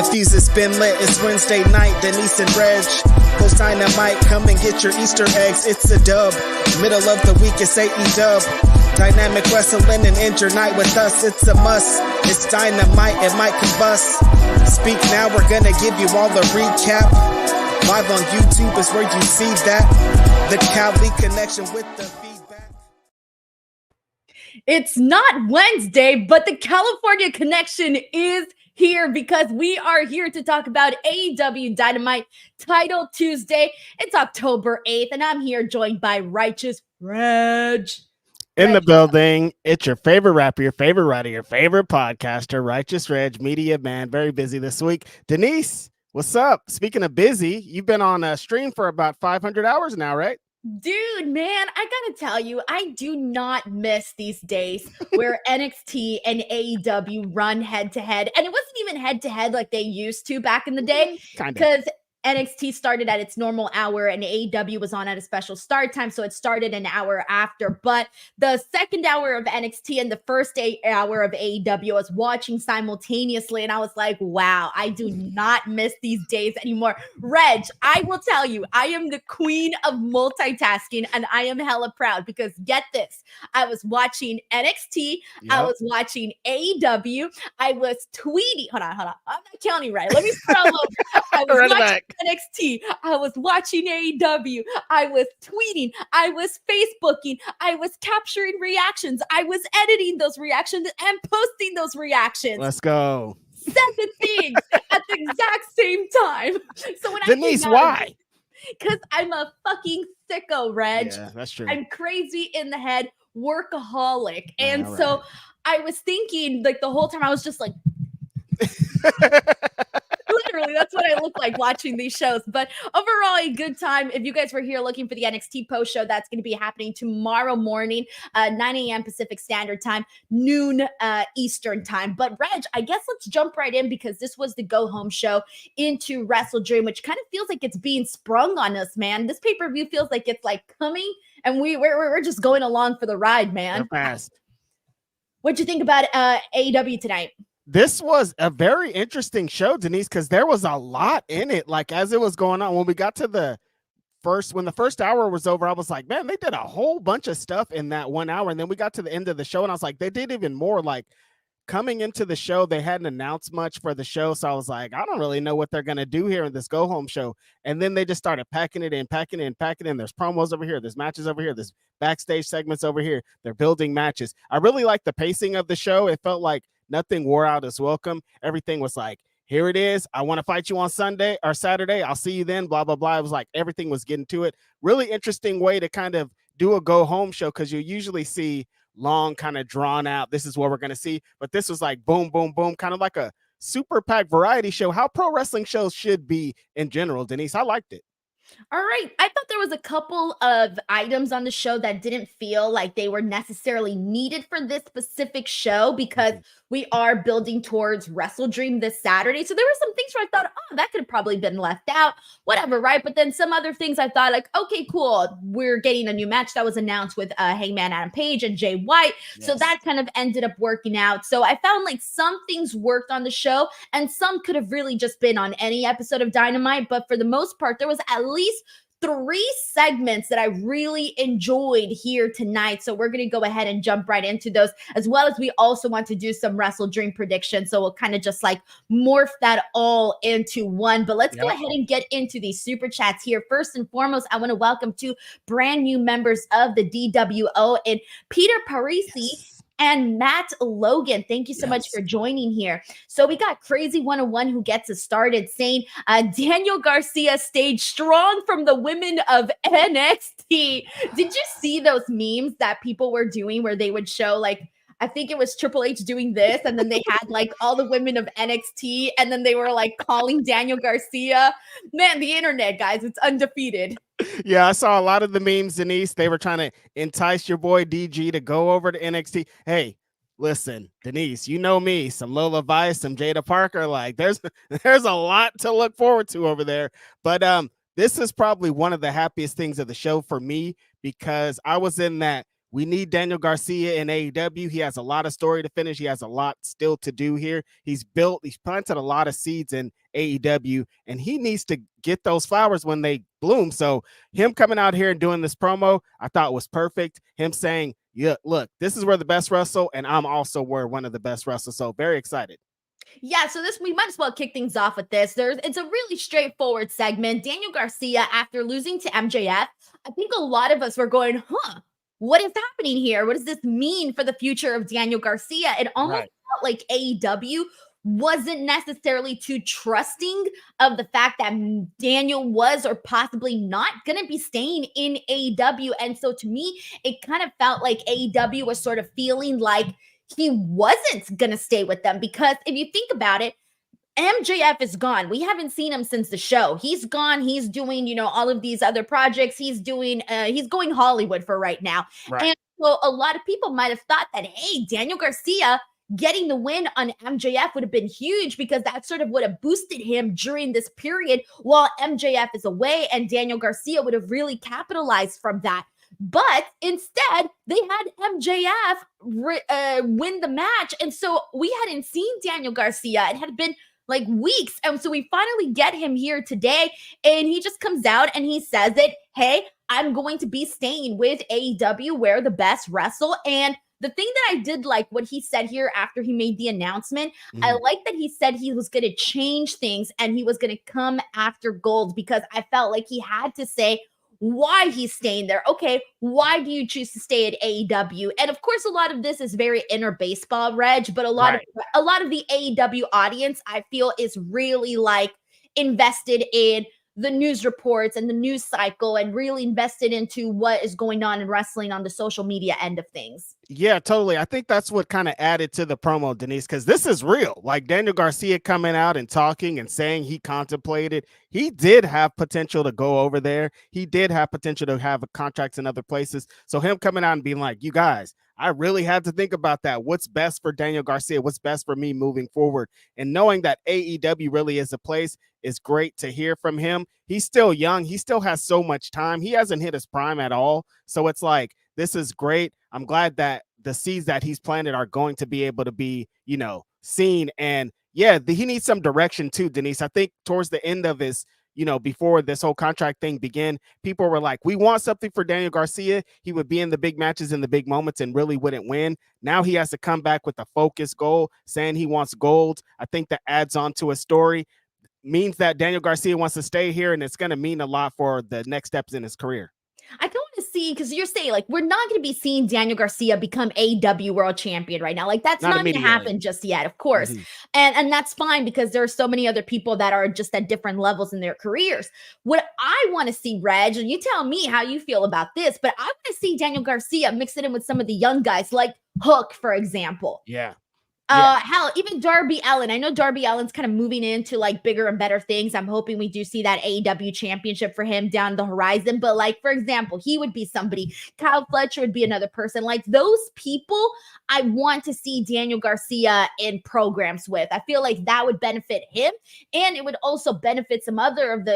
The fuse has been lit. It's Wednesday night. Denise and Reg host Dynamite. Come and get your Easter eggs. It's a dub. Middle of the week, it's AEW Dynamic Wrestling, and end your night with us. It's a must. It's Dynamite. It might combust. Speak now. We're gonna give you all the recap. Live on YouTube is where you see that. The Cali connection with the feedback. It's not Wednesday, but the California connection is here because we are here to talk about AEW Dynamite Title Tuesday. It's October 8th, and I'm here joined by Righteous Reg. In the building, it's your favorite rapper, your favorite writer, your favorite podcaster, Righteous Reg, media man, very busy this week. Denise, what's up? Speaking of busy, you've been on a stream for about 500 hours now, right? Dude, man, I gotta tell you, I do not miss these days where NXT and AEW run head to head. And it wasn't even head to head like they used to back in the day. Because NXT started at its normal hour and AEW was on at a special start time. So it started an hour after. But the second hour of NXT and the first hour of AEW I was watching simultaneously. And I was like, wow, I do not miss these days anymore. Reg, I will tell you, I am the queen of multitasking and I am hella proud because get this. I was watching NXT. Yep. I was watching AEW. I was tweeting. Hold on. I'm not counting right. Let me scroll over. I was watching NXT. I was watching AEW. I was tweeting. I was Facebooking. I was capturing reactions. I was editing those reactions and posting those reactions. Let's go. 7 things at the exact same time. So when Denise, why? Because I'm a fucking sicko, Reg. Yeah, that's true. I'm crazy in the head, workaholic. And so I was thinking, like, the whole time I was just like, literally, that's what I look like watching these shows. But overall, a good time. If you guys were here looking for the NXT post show, that's going to be happening tomorrow morning, 9 a.m. Pacific Standard Time, noon Eastern Time. But Reg, I guess let's jump right in because this was the go home show into Wrestle Dream, which kind of feels like it's being sprung on us, man. This pay-per-view feels like it's like coming, and we're just going along for the ride, man. Fast. What'd you think about AEW tonight? This was a very interesting show, Denise, because there was a lot in it. Like, as it was going on, when we got to when the first hour was over, I was like, man, they did a whole bunch of stuff in that 1 hour. And then we got to the end of the show, and I was like, they did even more. Like, coming into the show, they hadn't announced much for the show. So I was like, I don't really know what they're going to do here in this go-home show. And then they just started packing it in. There's promos over here. There's matches over here. There's backstage segments over here. They're building matches. I really like the pacing of the show. It felt like nothing wore out as welcome. Everything was like, here it is. I want to fight you on Sunday or Saturday. I'll see you then, blah, blah, blah. It was like everything was getting to it. Really interesting way to kind of do a go-home show because you usually see long, kind of drawn out. This is what we're going to see. But this was like boom, boom, boom, kind of like a super packed variety show. How pro wrestling shows should be in general, Denise. I liked it. All right. I thought there was a couple of items on the show that didn't feel like they were necessarily needed for this specific show because we are building towards Wrestle Dream this Saturday. So there were some things where I thought, oh, that could have probably been left out, whatever, right? But then some other things I thought like, okay, cool. We're getting a new match that was announced with Hangman Adam Page and Jay White. Yes. So that kind of ended up working out. So I found like some things worked on the show and some could have really just been on any episode of Dynamite. But for the most part, there was at least 3 segments that I really enjoyed here tonight. So we're going to go ahead and jump right into those, as well as we also want to do some Wrestle Dream predictions. So we'll kind of just like morph that all into one. But let's go ahead and get into these super chats here. First and foremost, I want to welcome 2 brand new members of the DWO and Peter Parisi and Matt Logan. Thank you so much for joining here. So we got Crazy 101 who gets us started saying Daniel Garcia stayed strong from the women of NXT. Did you see those memes that people were doing where they would show like, I think it was Triple H doing this, and then they had like all the women of NXT, and then they were like calling Daniel Garcia. Man, the internet, guys, it's undefeated. Yeah, I saw a lot of the memes, Denise. They were trying to entice your boy DG to go over to NXT. Hey, listen, Denise, you know me, some Lola Vice, some Jada Parker. Like, there's a lot to look forward to over there. But this is probably one of the happiest things of the show for me because I was in that We need Daniel Garcia in AEW. He has a lot of story to finish. He has a lot still to do here. He's planted a lot of seeds in AEW, and he needs to get those flowers when they bloom. So him coming out here and doing this promo, I thought was perfect. Him saying, yeah, look, this is where the best wrestle, and I'm also where one of the best wrestlers. So very excited. Yeah, so we might as well kick things off with this. It's a really straightforward segment. Daniel Garcia, after losing to MJF, I think a lot of us were going, what is happening here? What does this mean for the future of Daniel Garcia? It almost felt like AEW wasn't necessarily too trusting of the fact that Daniel was or possibly not going to be staying in AEW. And so to me, it kind of felt like AEW was sort of feeling like he wasn't going to stay with them, because if you think about it, MJF is gone. We haven't seen him since the show. He's gone. He's doing, all of these other projects. He's going Hollywood for right now. Right. And so a lot of people might have thought that, hey, Daniel Garcia getting the win on MJF would have been huge, because that sort of would have boosted him during this period while MJF is away, and Daniel Garcia would have really capitalized from that. But instead, they had MJF win the match. And so we hadn't seen Daniel Garcia. It had been like weeks. And so we finally get him here today. And he just comes out and he says it. Hey, I'm going to be staying with AEW where the best wrestle. And the thing that I did like what he said here after he made the announcement, I like that he said he was going to change things and he was going to come after gold, because I felt like he had to say why he's staying there. Okay, why do you choose to stay at AEW? And of course, a lot of this is very inner baseball, Reg, but a lot of the AEW audience, I feel, is really like invested in the news reports and the news cycle, and really invested into what is going on in wrestling on the social media end of things. Yeah, totally. I think that's what kind of added to the promo, Denise, because this is real. Like Daniel Garcia coming out and talking and saying he contemplated. He did have potential to go over there. He did have potential to have contracts in other places. So him coming out and being like, you guys, I really had to think about that. What's best for Daniel Garcia? What's best for me moving forward? And knowing that AEW really is a place is great to hear from him. He's still young. He still has so much time. He hasn't hit his prime at all. So it's like, this is great. I'm glad that the seeds that he's planted are going to be able to be, seen. And yeah, he needs some direction too, Denise. I think towards the end of his, before this whole contract thing began, people were like, we want something for Daniel Garcia. He would be in the big matches in the big moments and really wouldn't win. Now he has to come back with a focused goal, saying he wants gold. I think that adds on to a story, means that Daniel Garcia wants to stay here, and it's going to mean a lot for the next steps in his career. I don't want to see, because you're saying like we're not going to be seeing Daniel Garcia become AEW world champion right now. Like that's not going to happen just yet, of course. And that's fine, because there are so many other people that are just at different levels in their careers. What I want to see, Reg, and you tell me how you feel about this, but I want to see Daniel Garcia mix it in with some of the young guys like Hook, for example. Yeah. Hell, even Darby Allin. I know Darby Allin's kind of moving into like bigger and better things. I'm hoping we do see that AEW championship for him down the horizon. But like, for example, he would be somebody. Kyle Fletcher would be another person. Like those people, I want to see Daniel Garcia in programs with. I feel like that would benefit him, and it would also benefit some other of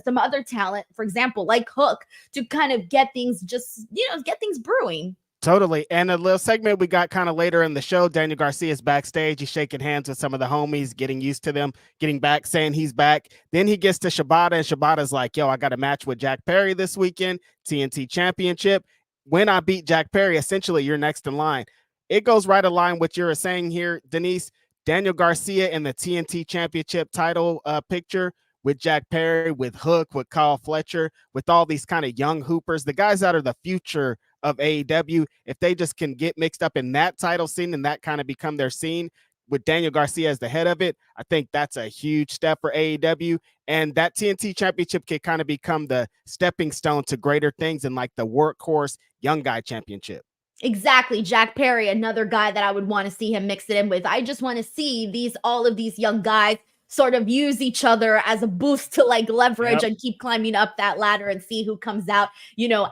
some other talent, for example, like Hook, to kind of get things get things brewing. Totally. And a little segment we got kind of later in the show, Daniel Garcia is backstage. He's shaking hands with some of the homies, getting used to them, getting back, saying he's back. Then he gets to Shibata, and Shibata's like, yo, I got a match with Jack Perry this weekend, TNT Championship. When I beat Jack Perry, essentially, you're next in line. It goes right along what you're saying here, Denise. Daniel Garcia in the TNT Championship title picture with Jack Perry, with Hook, with Kyle Fletcher, with all these kind of young hoopers, the guys that are the future of AEW. If they just can get mixed up in that title scene and that kind of become their scene with Daniel Garcia as the head of it, I think that's a huge step for AEW. And that TNT Championship can kind of become the stepping stone to greater things and like the workhorse young guy championship. Exactly. Jack Perry, another guy that I would want to see him mix it in with. I just want to see all of these young guys sort of use each other as a boost to like leverage and keep climbing up that ladder and see who comes out,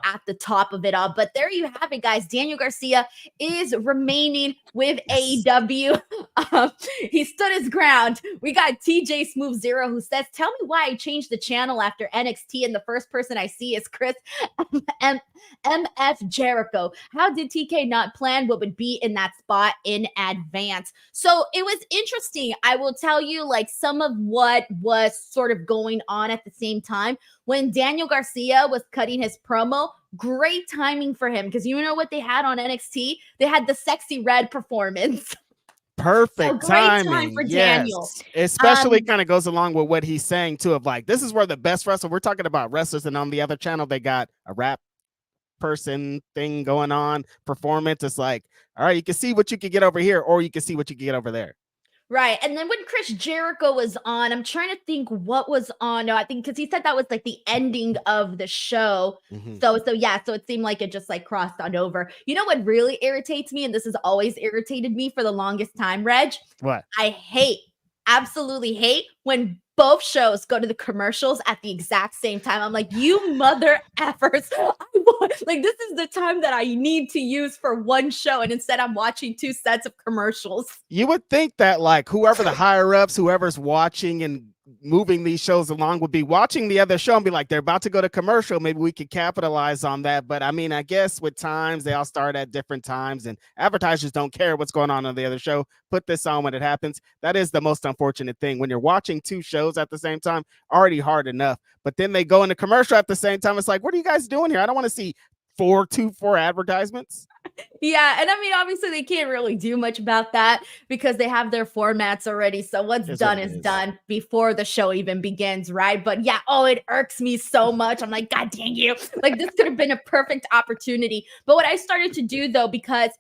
at the top of it all. But there you have it, guys. Daniel Garcia is remaining with AEW. He stood his ground. We got TJ Smooth Zero who says, tell me why I changed the channel after NXT and the first person I see is Chris MF Jericho. How did TK not plan what would be in that spot in advance? So it was interesting. I will tell you like some of what was sort of going on at the same time when Daniel Garcia was cutting his promo. Great timing for him because you know what they had on NXT? They had the Sexy Red performance. Perfect timing. Time for Daniel. Especially kind of goes along with what he's saying too, of like, this is where the best wrestler, we're talking about wrestlers, and on the other channel they got a rap person thing going on, performance. It's like, all right, you can see what you could get over here, or you can see what you can get over there. Right. And then when Chris Jericho was on, I'm trying to think what was on. No, I think because he said that was like the ending of the show. So it seemed like it just like crossed on over. You know what really irritates me? And this has always irritated me for the longest time, Reg? What? I absolutely hate when both shows go to the commercials at the exact same time. I'm like, you mother effers. Like, this is the time that I need to use for one show. And instead I'm watching two sets of commercials. You would think that like whoever the higher ups, whoever's watching and moving these shows along would be watching the other show and be like, they're about to go to commercial. Maybe we could capitalize on that. But I mean, I guess with times, they all start at different times and advertisers don't care what's going on the other show. Put this on when it happens. That is the most unfortunate thing. When you're watching two shows at the same time, already hard enough. But then they go into commercial at the same time. It's like, what are you guys doing here? I don't want to see four advertisements. Yeah, and I mean, obviously they can't really do much about that because they have their formats already. So what's done is done before the show even begins, right? But yeah, it irks me so much. I'm like, God dang you. Like, this could have been a perfect opportunity. But what I started to do though, because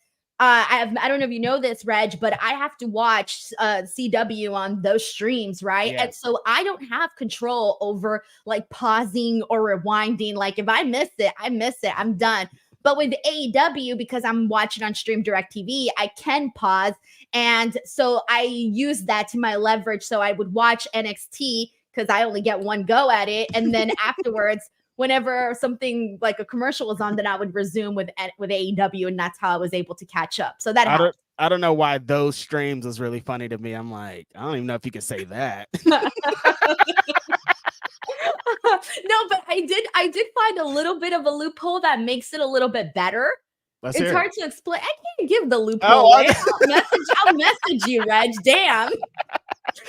I don't know if you know this, Reg, but I have to watch CW on those streams, right? Yeah. And so I don't have control over like pausing or rewinding. Like if I miss it, I miss it. I'm done. But with AEW, because I'm watching on Stream Direct TV, I can pause. And so I use that to my leverage. So I would watch NXT because I only get one go at it. And then afterwards, whenever something like a commercial was on, then I would resume with AEW. And that's how I was able to catch up. So that helped. I don't know why those streams was really funny to me. I'm like, I don't even know if you could say that. No, but I did find a little bit of a loophole that makes it a little bit better. It's hard to explain. I can't give the loophole away. I'll message you, Reg. Damn.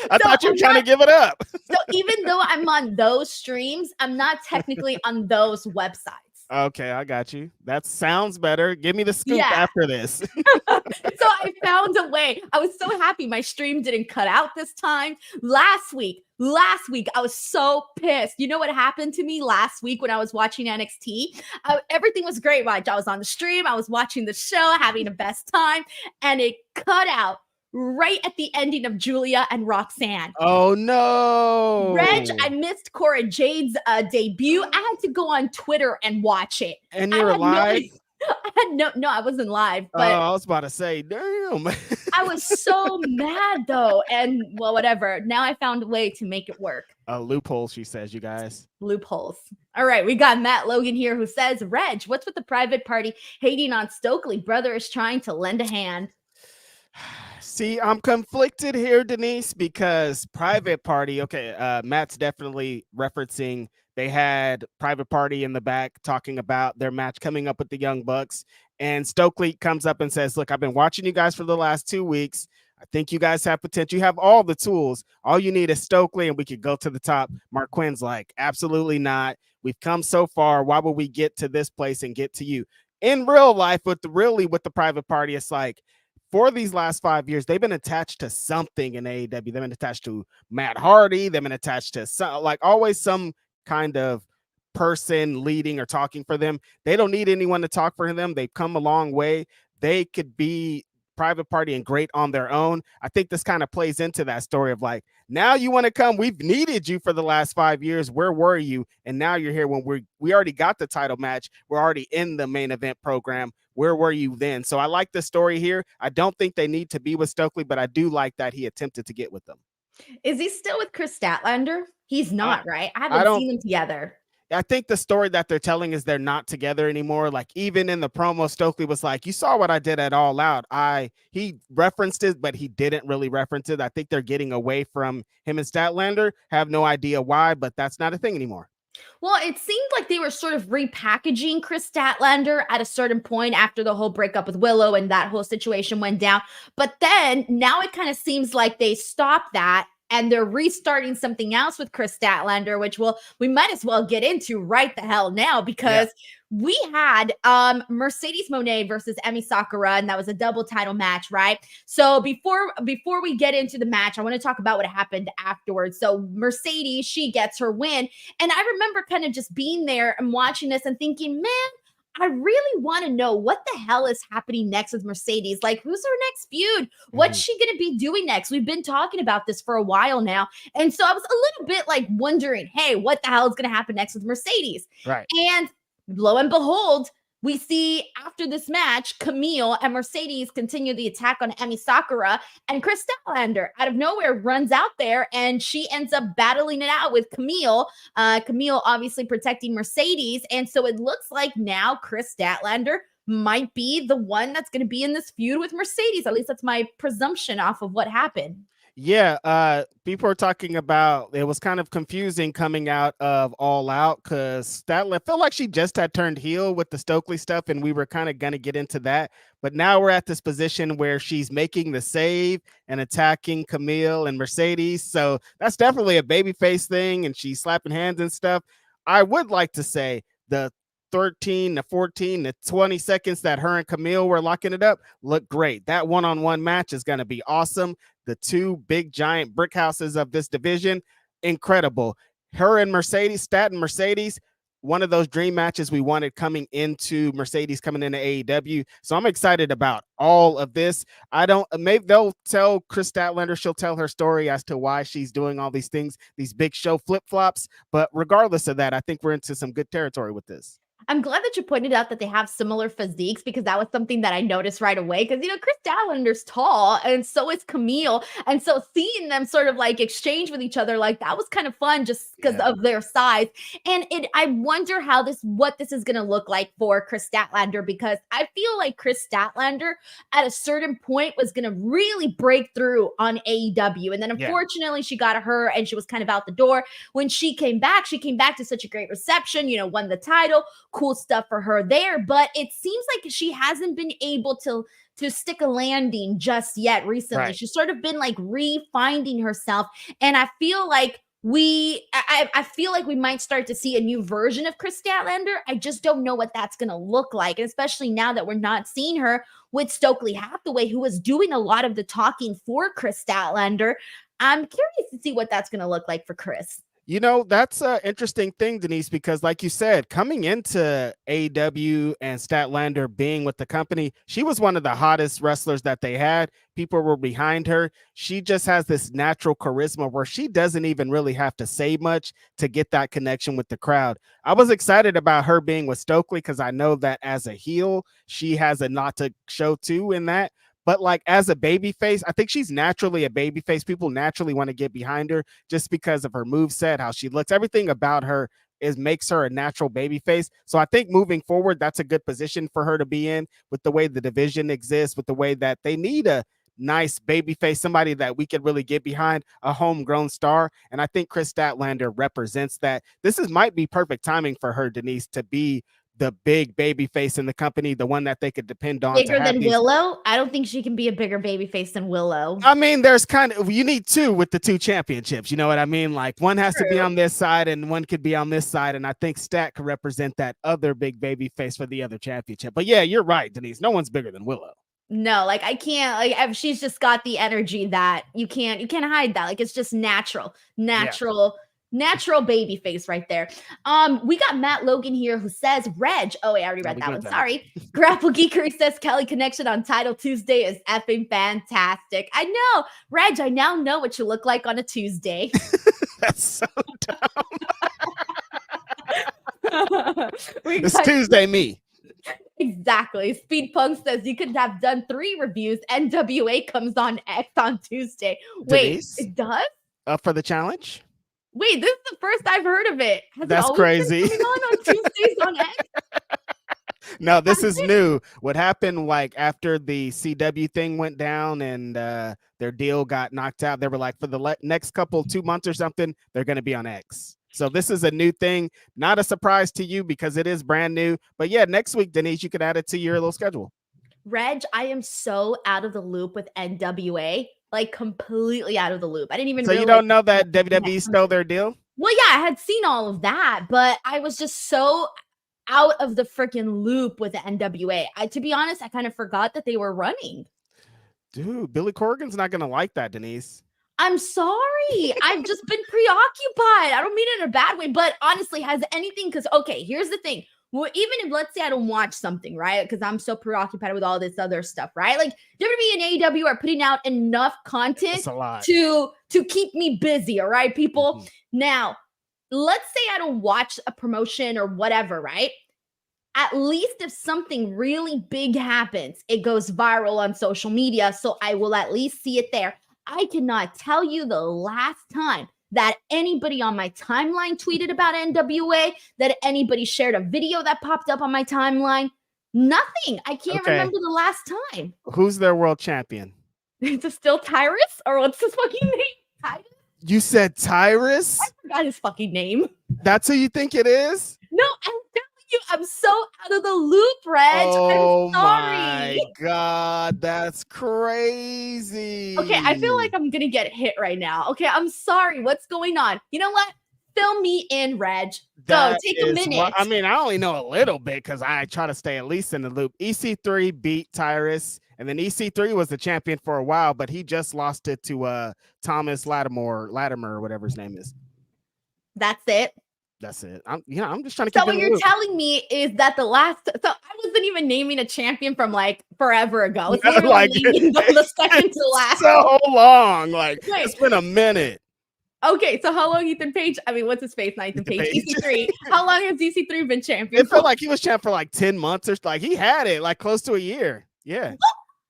I thought you were trying to give it up. So even though I'm on those streams, I'm not technically on those websites. Okay, I got you. That sounds better. Give me the scoop after this. So I found a way. I was so happy my stream didn't cut out this time. Last week, I was so pissed. You know what happened to me last week when I was watching NXT? Everything was great, right? I was on the stream. I was watching the show, having the best time, and it cut out right at the ending of Julia and Roxanne. Oh no. Reg, I missed Cora Jade's debut. I had to go on Twitter and watch it. And you were live? No, I wasn't live. But I was about to say, damn. I was so mad though. And well, whatever. Now I found a way to make it work. A loophole, she says, you guys. Loopholes. All right, we got Matt Logan here who says, Reg, what's with the private party hating on Stokely? Brother is trying to lend a hand. See, I'm conflicted here, Denise, because private party, Matt's definitely referencing they had private party in the back talking about their match coming up with the Young Bucks. And Stokely comes up and says, look, I've been watching you guys for the last 2 weeks. I think you guys have potential. You have all the tools. All you need is Stokely and we could go to the top. Mark Quinn's like, absolutely not. We've come so far. Why would we get to this place and get to you? In real life, with the private party, it's like, for these last 5 years, they've been attached to something in AEW. They've been attached to Matt Hardy. They've been attached to always some kind of person leading or talking for them. They don't need anyone to talk for them. They've come a long way. They could be private party and great on their own. I think this kind of plays into that story of like, now you want to come. We've needed you for the last 5 years. Where were you? And now you're here when we already got the title match. We're already in the main event program. Where were you then? So I like the story here. I don't think they need to be with Stokely, but I do like that he attempted to get with them. Is he still with Chris Statlander? He's not, right? I I haven't don't. seen them together. I think the story that they're telling is they're not together anymore. Like even in the promo, Stokely was like, "You saw what I did at All Out." He referenced it, but he didn't really reference it. I think they're getting away from him and Statlander. Have no idea why, but that's not a thing anymore. Well, it seemed like they were sort of repackaging Chris Statlander at a certain point after the whole breakup with Willow and that whole situation went down. But then now it kind of seems like they stopped that and they're restarting something else with Chris Statlander, which we might as well get into right the hell now because we had Mercedes Mone versus Emi Sakura, and that was a double title match, right? So before we get into the match, I want to talk about what happened afterwards. So Mercedes, she gets her win, and I remember kind of just being there and watching this and thinking, man, I really want to know what the hell is happening next with Mercedes. Like, who's her next feud? What's she going to be doing next? We've been talking about this for a while now. And so I was a little bit like wondering, hey, what the hell is going to happen next with Mercedes? Right. And lo and behold, we see after this match, Camille and Mercedes continue the attack on Emi Sakura, and Chris Statlander out of nowhere runs out there and she ends up battling it out with Camille. Camille obviously protecting Mercedes. And so it looks like now Chris Statlander might be the one that's going to be in this feud with Mercedes. At least that's my presumption off of what happened. Yeah, people are talking about it was kind of confusing coming out of All Out because Statlander felt like she just had turned heel with the Stokely stuff, and we were kind of going to get into that. But now we're at this position where she's making the save and attacking Camille and Mercedes. So that's definitely a babyface thing, and she's slapping hands and stuff. I would like to say the 13 to 14 to 20 seconds that her and Camille were locking it up look great. That one-on-one match is going to be awesome. The two big giant brick houses of this division, incredible. Her and Mercedes, Stat and Mercedes, one of those dream matches we wanted coming into Mercedes coming into AEW. So I'm excited about all of this. Maybe they'll tell Chris Statlander, she'll tell her story as to why she's doing all these things, these big show flip-flops. But regardless of that, I think we're into some good territory with this. I'm glad that you pointed out that they have similar physiques because that was something that I noticed right away. Because, Chris Statlander's tall and so is Camille. And so seeing them sort of like exchange with each other, like that was kind of fun just because of their size. And I wonder what this is going to look like for Chris Statlander because I feel like Chris Statlander at a certain point was going to really break through on AEW. And then unfortunately she got hurt and she was kind of out the door. When she came back to such a great reception, won the title. Cool stuff for her there, but it seems like she hasn't been able to stick a landing just yet recently. Right. She's sort of been like refinding herself, and I feel like I feel like we might start to see a new version of Chris Statlander. I just don't know what that's going to look like, and especially now that we're not seeing her with Stokely Hathaway, who was doing a lot of the talking for Chris Statlander. I'm curious to see what that's going to look like for Chris. That's an interesting thing, Denise, because like you said, coming into AEW and Statlander being with the company, she was one of the hottest wrestlers that they had. People were behind her. She just has this natural charisma where she doesn't even really have to say much to get that connection with the crowd. I was excited about her being with Stokely because I know that as a heel, she has a lot to show too in that. But like as a babyface, I think she's naturally a babyface. People naturally want to get behind her just because of her moveset, how she looks. Everything about her makes her a natural babyface. So I think moving forward, that's a good position for her to be in with the way the division exists, with the way that they need a nice babyface, somebody that we could really get behind, a homegrown star. And I think Chris Statlander represents that. Might be perfect timing for her, Denise, to be the big baby face in the company, the one that they could depend on. Bigger than Willow? I don't think she can be a bigger baby face than Willow. I mean, you need two with the two championships. You know what I mean? Like one has to be on this side and one could be on this side. And I think Stat could represent that other big baby face for the other championship. But yeah, you're right, Denise. No one's bigger than Willow. No, like I can't, she's just got the energy that you can't hide that. Like it's just natural baby face right there. We got Matt Logan here who says Reg. Oh wait, I already read that one. Sorry. Grapple Geekery says Kelly Connection on Title Tuesday is effing fantastic. I know. Reg, I now know what you look like on a Tuesday. That's so dumb. It's Tuesday me. Exactly. Speed Punk says you could have done 3 reviews. NWA comes on X on Tuesday. Wait, Denise? it does? For the challenge. Wait, this is the first I've heard of it. Has That's it always crazy. been coming on Tuesdays on X? No, this is new. What happened, like, after the CW thing went down and their deal got knocked out, they were like, for the next 2 months or something, they're going to be on X. So this is a new thing. Not a surprise to you because it is brand new. But yeah, next week, Denise, you could add it to your little schedule. Reg, I am so out of the loop with NWA, like completely out of the loop. I didn't even. So you don't know that WWE stole their deal? Well, yeah, I had seen all of that, but I was just so out of the freaking loop with the NWA. To be honest, I kind of forgot that they were running. Dude, Billy Corgan's not going to like that, Denise. I'm sorry. I've just been preoccupied. I don't mean it in a bad way, but honestly, has anything, because, okay, here's the thing. Well, even if, let's say I don't watch something, right? Because I'm so preoccupied with all this other stuff, right? Like WWE and AEW are putting out enough content to keep me busy, all right, people? Mm-hmm. Now, let's say I don't watch a promotion or whatever, right? At least if something really big happens, it goes viral on social media, so I will at least see it there. I cannot tell you the last time that anybody on my timeline tweeted about NWA, that anybody shared a video that popped up on my timeline. Nothing. I can't remember the last time. Who's their world champion? Is it still Tyrus? Or what's his fucking name? Tyrus? You said Tyrus? I forgot his fucking name. That's who you think it is? No, I'm telling you, I'm so out of the loop, Reg. Oh, I'm sorry. My God, that's crazy. Okay, I feel like I'm going to get hit right now. Okay, I'm sorry. What's going on? You know what? Fill me in, Reg. Go, take a minute. I mean, I only know a little bit because I try to stay at least in the loop. EC3 beat Tyrus, and then EC3 was the champion for a while, but he just lost it to Thomas Latimer, or whatever his name is. That's it. That's it. I'm just trying to keep. So what you're telling me is that so I wasn't even naming a champion from like forever ago. It's literally like naming the second to last. So long, like it's been a minute. Okay, so how long Ethan Page? I mean, what's his face? Not Ethan Page. EC3. How long has EC3 been champion? It felt like he was champ for like 10 months or like he had it like close to a year. Yeah,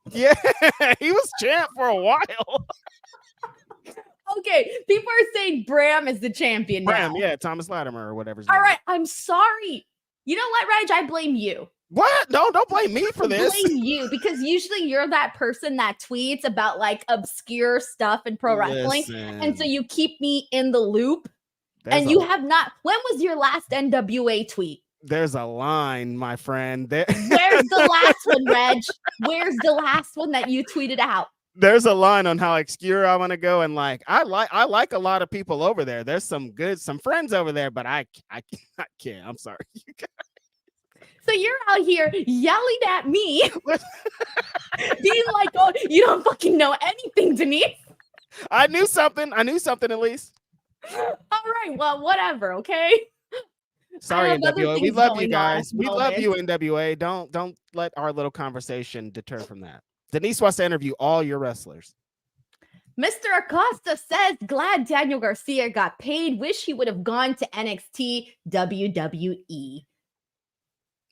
yeah, he was champ for a while. Okay, people are saying Bram is the champion now. Yeah, Thomas Latimer or whatever. All right, I'm sorry. You know what, Reg? I blame you. What? No, don't blame me for this. I blame you because usually you're that person that tweets about like obscure stuff in pro wrestling. And so you keep me in the loop. You have not. When was your last NWA tweet? There's a line, my friend. Where's the last one, Reg? Where's the last one that you tweeted out? There's a line on how obscure I want to go, and like I like a lot of people over there. There's some friends over there, but I can't. I'm sorry. So you're out here yelling at me, being like, "Oh, you don't fucking know anything, Denise." I knew something at least. All right, well, whatever. Okay. Sorry, NWA. We love you guys. We love you, NWA. Don't let our little conversation deter from that. Denise wants to interview all your wrestlers. Mr. Acosta says, glad Daniel Garcia got paid. Wish he would have gone to NXT WWE.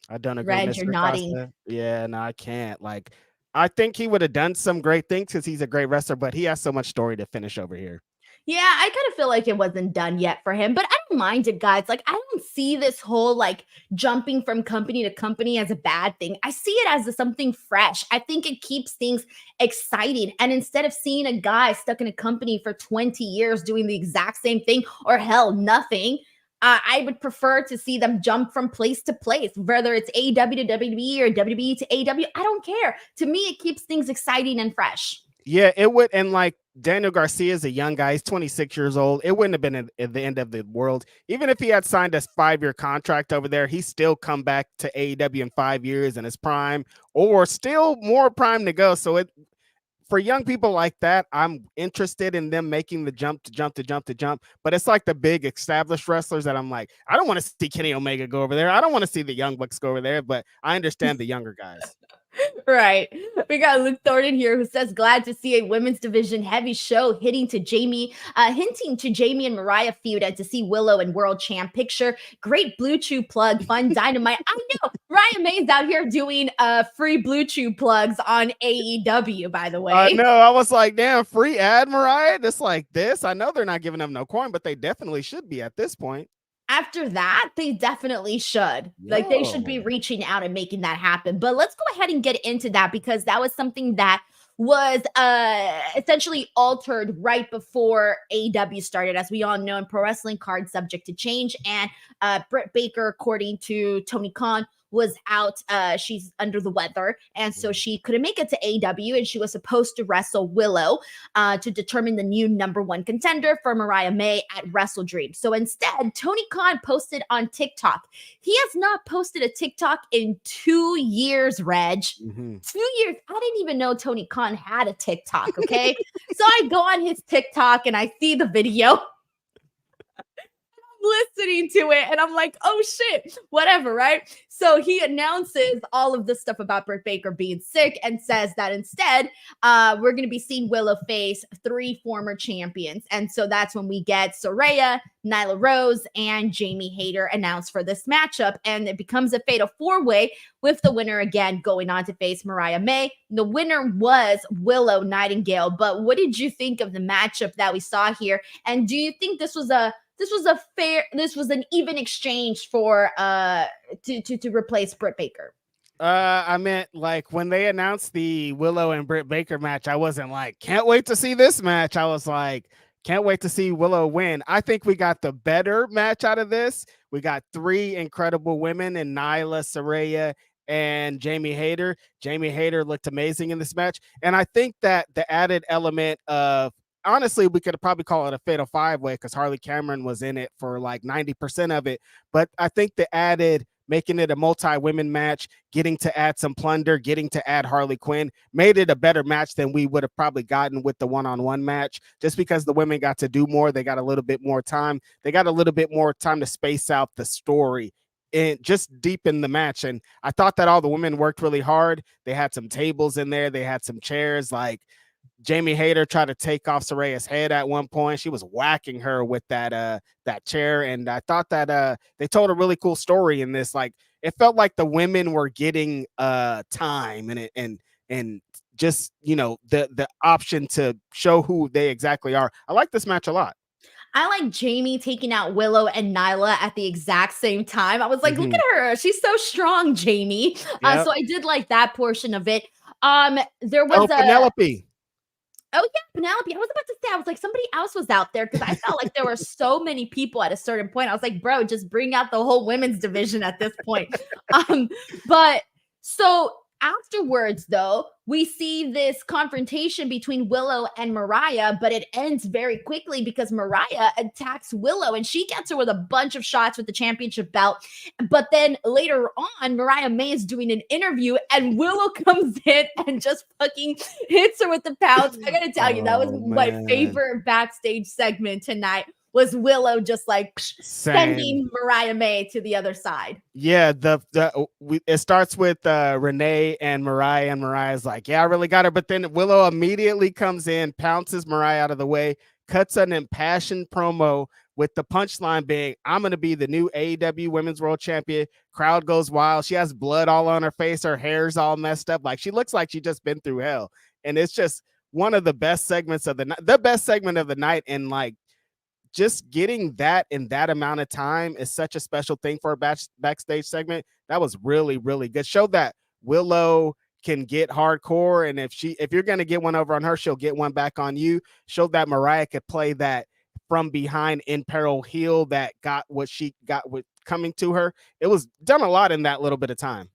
I don't agree, Reg, Mr. you're nodding. Yeah, no, I can't. Like, I think he would have done some great things because he's a great wrestler, but he has so much story to finish over here. Yeah, I kind of feel like it wasn't done yet for him, but I don't mind it, guys. Like, I don't see this whole like jumping from company to company as a bad thing. I see it as something fresh. I think it keeps things exciting. And instead of seeing a guy stuck in a company for 20 years doing the exact same thing, or hell, nothing, I would prefer to see them jump from place to place, whether it's AEW to WWE or WWE to AEW. I don't care. To me, it keeps things exciting and fresh. Yeah, it would. And like Daniel Garcia is a young guy. He's 26 years old. It wouldn't have been at the end of the world. Even if he had signed a 5-year contract over there, he's still come back to AEW in 5 years in his prime, or still more prime to go. So for young people like that, I'm interested in them making the jump. But it's like the big established wrestlers that I'm like, I don't want to see Kenny Omega go over there. I don't want to see the Young Bucks go over there, but I understand the younger guys. Right. We got Luke Thornton here who says, glad to see a women's division heavy show hinting to Jamie and Mariah feud and to see Willow and world champ picture. Great Blue Chew plug, fun Dynamite. I know Mariah May's out here doing free Blue Chew plugs on AEW, by the way. I know. I was like, damn, free ad, Mariah? Just like this. I know they're not giving them no coin, but they definitely should be at this point. After that, they definitely should. Like, they should be reaching out and making that happen. But let's go ahead and get into that, because that was something that was essentially altered right before AEW started. As we all know, in pro wrestling, cards subject to change. And Britt Baker, according to Tony Khan, was out. She's under the weather, and so she couldn't make it to AEW, and she was supposed to wrestle Willow to determine the new #1 contender for Mariah May at Wrestle Dream. So instead, Tony Khan posted on TikTok. He has not posted a TikTok in 2 years, Reg. 2 years. I didn't even know Tony Khan had a TikTok, okay? So I go on his TikTok and I see the video. Listening to it, and I'm like, oh shit, whatever, right? So he announces all of this stuff about Britt Baker being sick and says that instead we're going to be seeing Willow face 3 former champions. And so that's when we get Saraya, Nyla Rose, and Jamie Hayter announced for this matchup, and it becomes a fatal 4-way with the winner again going on to face Mariah May. The winner was Willow Nightingale. But what did you think of the matchup that we saw here? And do you think this was an even exchange for to replace Britt Baker? I meant, like, when they announced the Willow and Britt Baker match, I wasn't like, can't wait to see this match. I was like, can't wait to see Willow win. I think we got the better match out of this. We got 3 incredible women in Nyla, Saraya, and Jamie Hayter. Jamie Hayter looked amazing in this match. And I think that the added element of, honestly, we could probably call it a fatal 5-way because Harley Cameron was in it for like 90% of it. But I think the added, making it a multi-women match, getting to add some plunder, getting to add Harley Quinn, made it a better match than we would have probably gotten with the one-on-one match, just because the women got to do more. They got a little bit more time. They got a little bit more time to space out the story and just deepen the match. And I thought that all the women worked really hard. They had some tables in there. They had some chairs. Like, Jamie Hayter tried to take off Saraya's head at one point. She was whacking her with that chair. And I thought that they told a really cool story in this. Like, it felt like the women were getting time and just, you know, the option to show who they exactly are. I like this match a lot. I like Jamie taking out Willow and Nyla at the exact same time. I was like, look at her. She's so strong, Jamie. Yep. So I did like that portion of it. There was Penelope. Oh, yeah, Penelope. I was about to say, I was like, somebody else was out there because I felt like there were so many people at a certain point. I was like, bro, just bring out the whole women's division at this point. But so afterwards, though, we see this confrontation between Willow and Mariah, but it ends very quickly because Mariah attacks Willow and she gets her with a bunch of shots with the championship belt. But then later on, Mariah May is doing an interview and Willow comes in and just fucking hits her with the pounce. I gotta tell you, that was my favorite backstage segment tonight. Was Willow just like sending Mariah May to the other side? Yeah, it starts with Renee and Mariah's like, yeah, I really got her. But then Willow immediately comes in, pounces Mariah out of the way, cuts an impassioned promo with the punchline being, I'm going to be the new AEW Women's World Champion. Crowd goes wild. She has blood all on her face. Her hair's all messed up. Like, she looks like she just been through hell. And it's just one of the best segments of the best segment of the night. And like, just getting that in that amount of time is such a special thing for a backstage segment. That was really, really good. Showed that Willow can get hardcore, and if you're going to get one over on her, she'll get one back on you. Showed that Mariah could play that from behind in peril heel that got what she got with coming to her. It was done a lot in that little bit of time.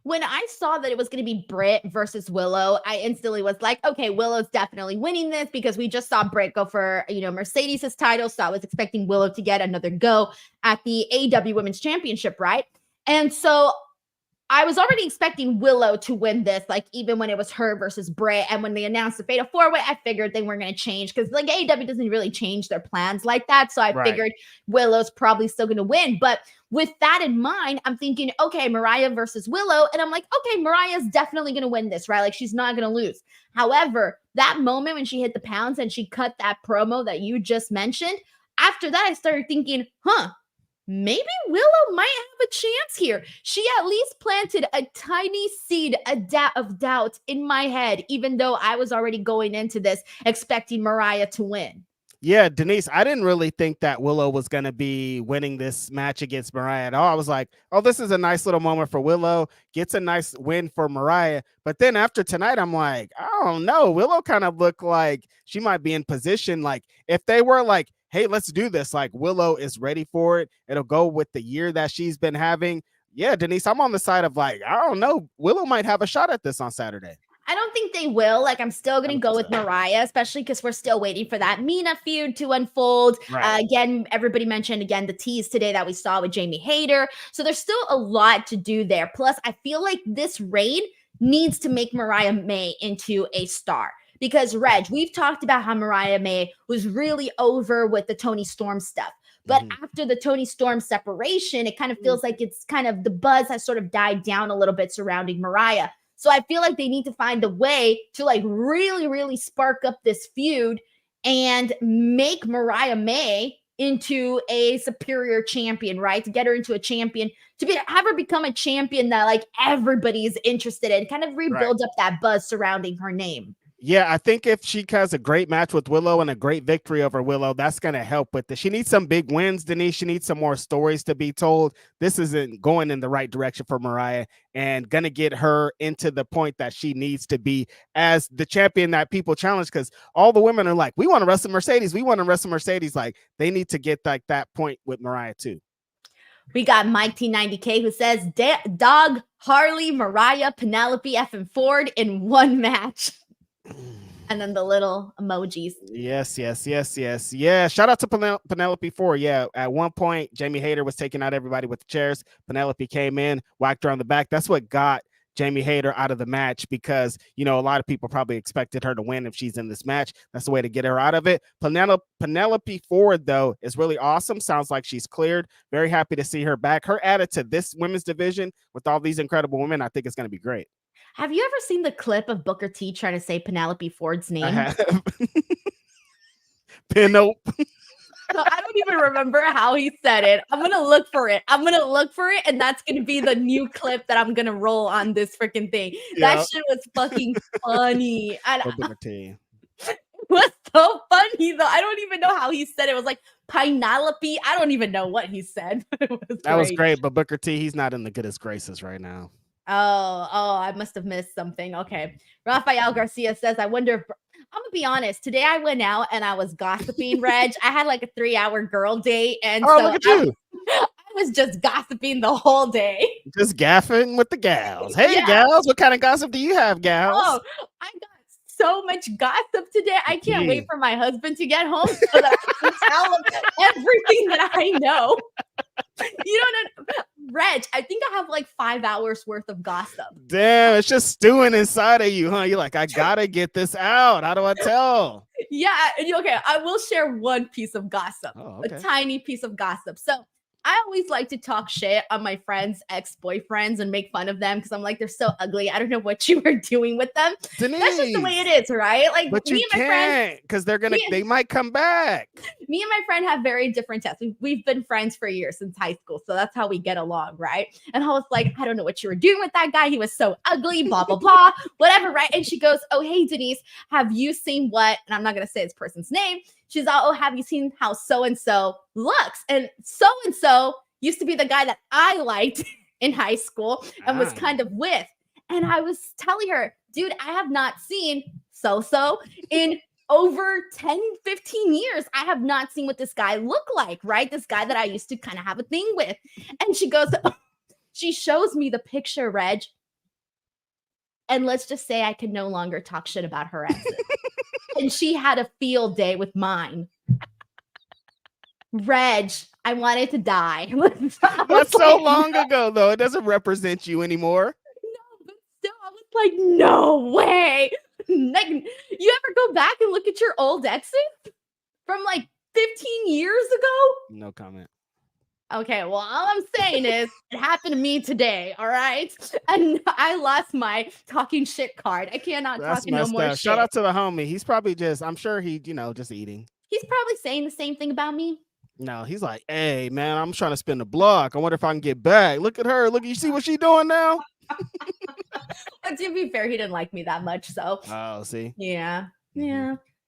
When I saw that it was going to be Britt versus Willow, I instantly was like, okay, Willow's definitely winning this because we just saw Britt go for, Mercedes' title. So I was expecting Willow to get another go at the AEW Women's Championship, right? And so I was already expecting Willow to win this, like even when it was her versus Britt. And when they announced the Fatal 4-Way, I figured they weren't going to change because like AEW doesn't really change their plans like that. So I figured Willow's probably still going to win. But with that in mind, I'm thinking, okay, Mariah versus Willow. And I'm like, okay, Mariah's definitely going to win this, right? Like she's not going to lose. However, that moment when she hit the pounds and she cut that promo that you just mentioned, after that, I started thinking, maybe Willow might have a chance here. She at least planted a tiny seed of doubt in my head, even though I was already going into this expecting Mariah to win. Yeah, Denise, I didn't really think that Willow was going to be winning this match against Mariah at all. I was like, oh, this is a nice little moment for Willow. Gets a nice win for Mariah. But then after tonight, I'm like, I don't know. Willow kind of looked like she might be in position. Like if they were like, hey, let's do this. Like Willow is ready for it. It'll go with the year that she's been having. Yeah, Denise, I'm on the side of like, I don't know. Willow might have a shot at this on Saturday. I don't think they will. Like, I'm still going to go with Mariah, especially because we're still waiting for that Mina feud to unfold. Right. Again, everybody mentioned, the tease today that we saw with Jamie Hayter. So there's still a lot to do there. Plus, I feel like this reign needs to make Mariah May into a star. Because, Reg, we've talked about how Mariah May was really over with the Toni Storm stuff. But after the Toni Storm separation, it kind of feels like it's kind of the buzz has sort of died down a little bit surrounding Mariah. So I feel like they need to find a way to like really, really spark up this feud and make Mariah May into a superior champion, right? To get her into a champion, have her become a champion that like everybody is interested in, kind of rebuild up that buzz surrounding her name. Yeah, I think if she has a great match with Willow and a great victory over Willow, that's going to help with it. She needs some big wins, Denise. She needs some more stories to be told. This isn't going in the right direction for Mariah and going to get her into the point that she needs to be as the champion that people challenge, because all the women are like, we want to wrestle Mercedes. We want to wrestle Mercedes. Like they need to get like that point with Mariah too. We got Mike T90K who says, Dog, Harley, Mariah, Penelope, F, and Ford in one match. And then the little emojis. Yes. Yeah. Shout out to Penelope Ford. Yeah. At one point, Jamie Hayter was taking out everybody with the chairs. Penelope came in, whacked her on the back. That's what got Jamie Hayter out of the match because, a lot of people probably expected her to win if she's in this match. That's the way to get her out of it. Penelope Ford, though, is really awesome. Sounds like she's cleared. Very happy to see her back. Her added to this women's division with all these incredible women, I think it's going to be great. Have you ever seen the clip of Booker T trying to say Penelope Ford's name? I have. Penelope. So I don't even remember how he said it. I'm going to look for it. And that's going to be the new clip that I'm going to roll on this freaking thing. That shit was fucking funny. It was so funny, though. I don't even know how he said it. It was like Penelope. I don't even know what he said. That was great. But Booker T, he's not in the goodest graces right now. Oh, I must have missed something. Okay. Rafael Garcia says, I wonder if I'm gonna be honest. Today I went out and I was gossiping, Reg. I had like a 3-hour girl date, and look at you. I was just gossiping the whole day. Just gaffing with the gals. Hey, gals, what kind of gossip do you have, gals? Oh, I got so much gossip today. I can't wait for my husband to get home so that I can tell him everything that I know. You don't know, Reg, I think I have like 5 hours worth of gossip. Damn, it's just stewing inside of you, huh? You're like, I gotta get this out. How do I tell? Yeah, okay. I will share one piece of gossip, a tiny piece of gossip. So I always like to talk shit on my friends' ex-boyfriends and make fun of them because I'm like, they're so ugly. I don't know what you were doing with them. Denise, that's just the way it is, right? Like, but me and my friends, because they might come back. Me and my friend have very different tests. We've been friends for years since high school, so that's how we get along, right? And I was like, I don't know what you were doing with that guy. He was so ugly, blah, blah, blah, whatever, right? And she goes, oh, hey, Denise, have you seen what? And I'm not going to say this person's name. She's like, oh, have you seen how so-and-so looks? And so-and-so used to be the guy that I liked in high school and was kind of with. And I was telling her, dude, I have not seen so-so in over 10, 15 years. I have not seen what this guy look like, right? This guy that I used to kind of have a thing with. And she goes, she shows me the picture, Reg. And let's just say I can no longer talk shit about her exes. And she had a field day with mine. Reg, I wanted to die. That's so long ago, though. It doesn't represent you anymore. No, but still, I was like, no way. Like, you ever go back and look at your old exes from like 15 years ago? No comment. Okay, well, all I'm saying is it happened to me today, all right? And I lost my talking shit card. I cannot talk no more shit. Shout out to the homie. He's probably I'm sure he, just eating. He's probably saying the same thing about me. No, he's like, hey, man, I'm trying to spin the block. I wonder if I can get back. Look at her. Look, you see what she's doing now? But to be fair, he didn't like me that much, so. Oh, see? Yeah.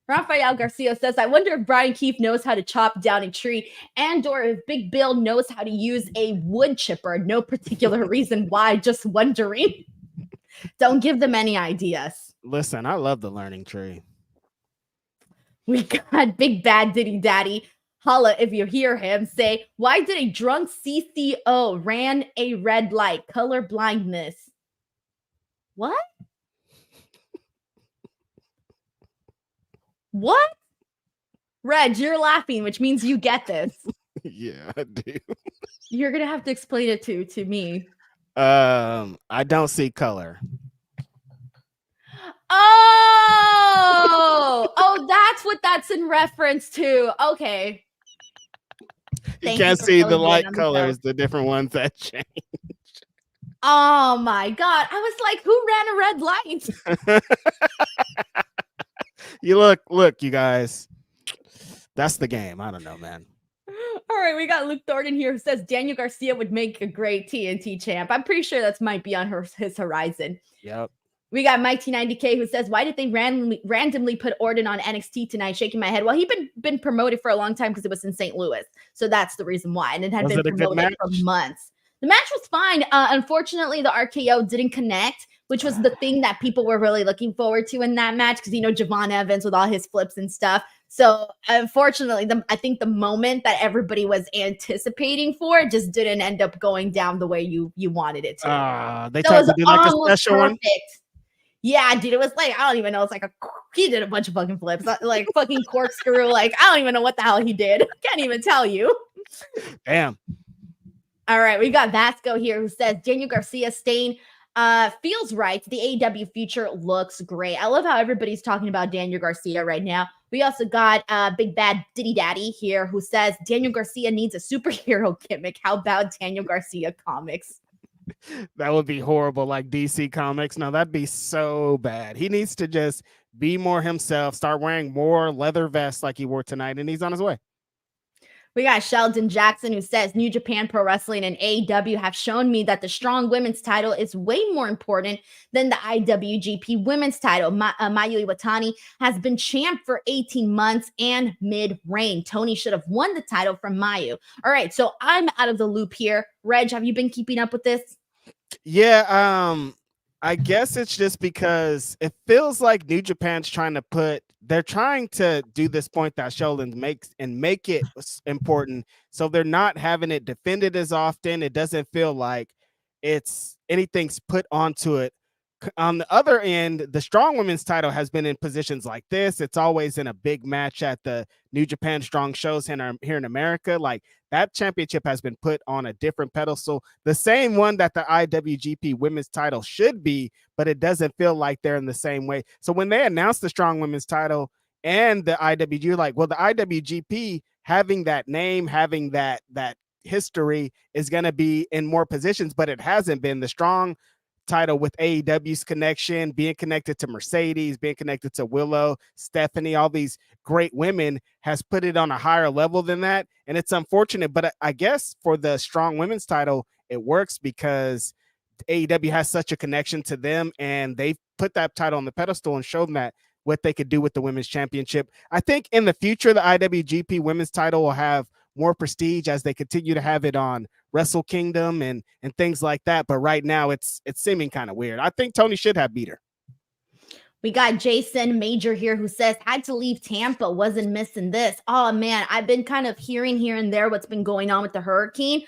Rafael Garcia says, I wonder if Brian Keefe knows how to chop down a tree and or if Big Bill knows how to use a wood chipper. No particular reason why, just wondering. Don't give them any ideas. Listen, I love the learning tree. We got Big Bad Diddy Daddy. Holla if you hear him say, why did a drunk CCO ran a red light? Color blindness. What? What? Reg, you're laughing, which means you get this. Yeah, I do. You're gonna have to explain it to me. I don't see color. Oh, that's what that's in reference to. Okay. You can't see the light colors, the different ones that change. Oh my God. I was like, who ran a red light? You look, you guys. That's the game. I don't know, man. All right, we got Luke Thornton here who says Daniel Garcia would make a great TNT champ. I'm pretty sure that might be on his horizon. Yep. We got Mike T90K who says, why did they randomly put Orton on NXT tonight? Shaking my head. Well, he'd been promoted for a long time because it was in St. Louis. So that's the reason why. And it had been promoted for months. The match was fine. Unfortunately, the RKO didn't connect, which was the thing that people were really looking forward to in that match because, Javon Evans with all his flips and stuff. So unfortunately, I think the moment that everybody was anticipating for just didn't end up going down the way you wanted it to. They tried to do like a special one. Yeah, dude, it was like, I don't even know. It's like he did a bunch of fucking flips, like fucking corkscrew. Like, I don't even know what the hell he did. Can't even tell you. Damn. All right, we got Vasco here who says Daniel Garcia staying feels right. The AEW future looks great. I love how everybody's talking about Daniel Garcia right now. We also got Big Bad Diddy Daddy here who says Daniel Garcia needs a superhero gimmick. How about Daniel Garcia comics? That would be horrible, like DC Comics. No, that'd be so bad. He needs to just be more himself, start wearing more leather vests like he wore tonight, and he's on his way. We got Sheldon Jackson who says New Japan Pro Wrestling and AEW have shown me that the strong women's title is way more important than the IWGP women's title. Mayu Iwatani has been champ for 18 months and mid-reign. Tony should have won the title from Mayu. All right, so I'm out of the loop here. Reg, have you been keeping up with this? Yeah, I guess it's just because it feels like New Japan's they're trying to do this point that Sheldon makes and make it important. So they're not having it defended as often. It doesn't feel like anything's put onto it. On the other end, the strong women's title has been in positions like this. It's always in a big match at the New Japan Strong shows here in America. Like that championship has been put on a different pedestal, the same one that the IWGP women's title should be, but it doesn't feel like they're in the same way. So when they announced the strong women's title and the IWG, you're like, well, the IWGP having that name, having that history is going to be in more positions, but it hasn't been. The strong title with AEW's connection, being connected to Mercedes, being connected to Willow, Stephanie, all these great women has put it on a higher level than that. And it's unfortunate, but I guess for the strong women's title, it works because AEW has such a connection to them and they've put that title on the pedestal and showed them that what they could do with the women's championship. I think in the future, the IWGP women's title will have more prestige as they continue to have it on Wrestle Kingdom and things like that. But right now it's seeming kind of weird. I think Tony should have beat her. We got Jason Major here who says, had to leave Tampa, wasn't missing this. Oh man, I've been kind of hearing here and there what's been going on with the hurricane.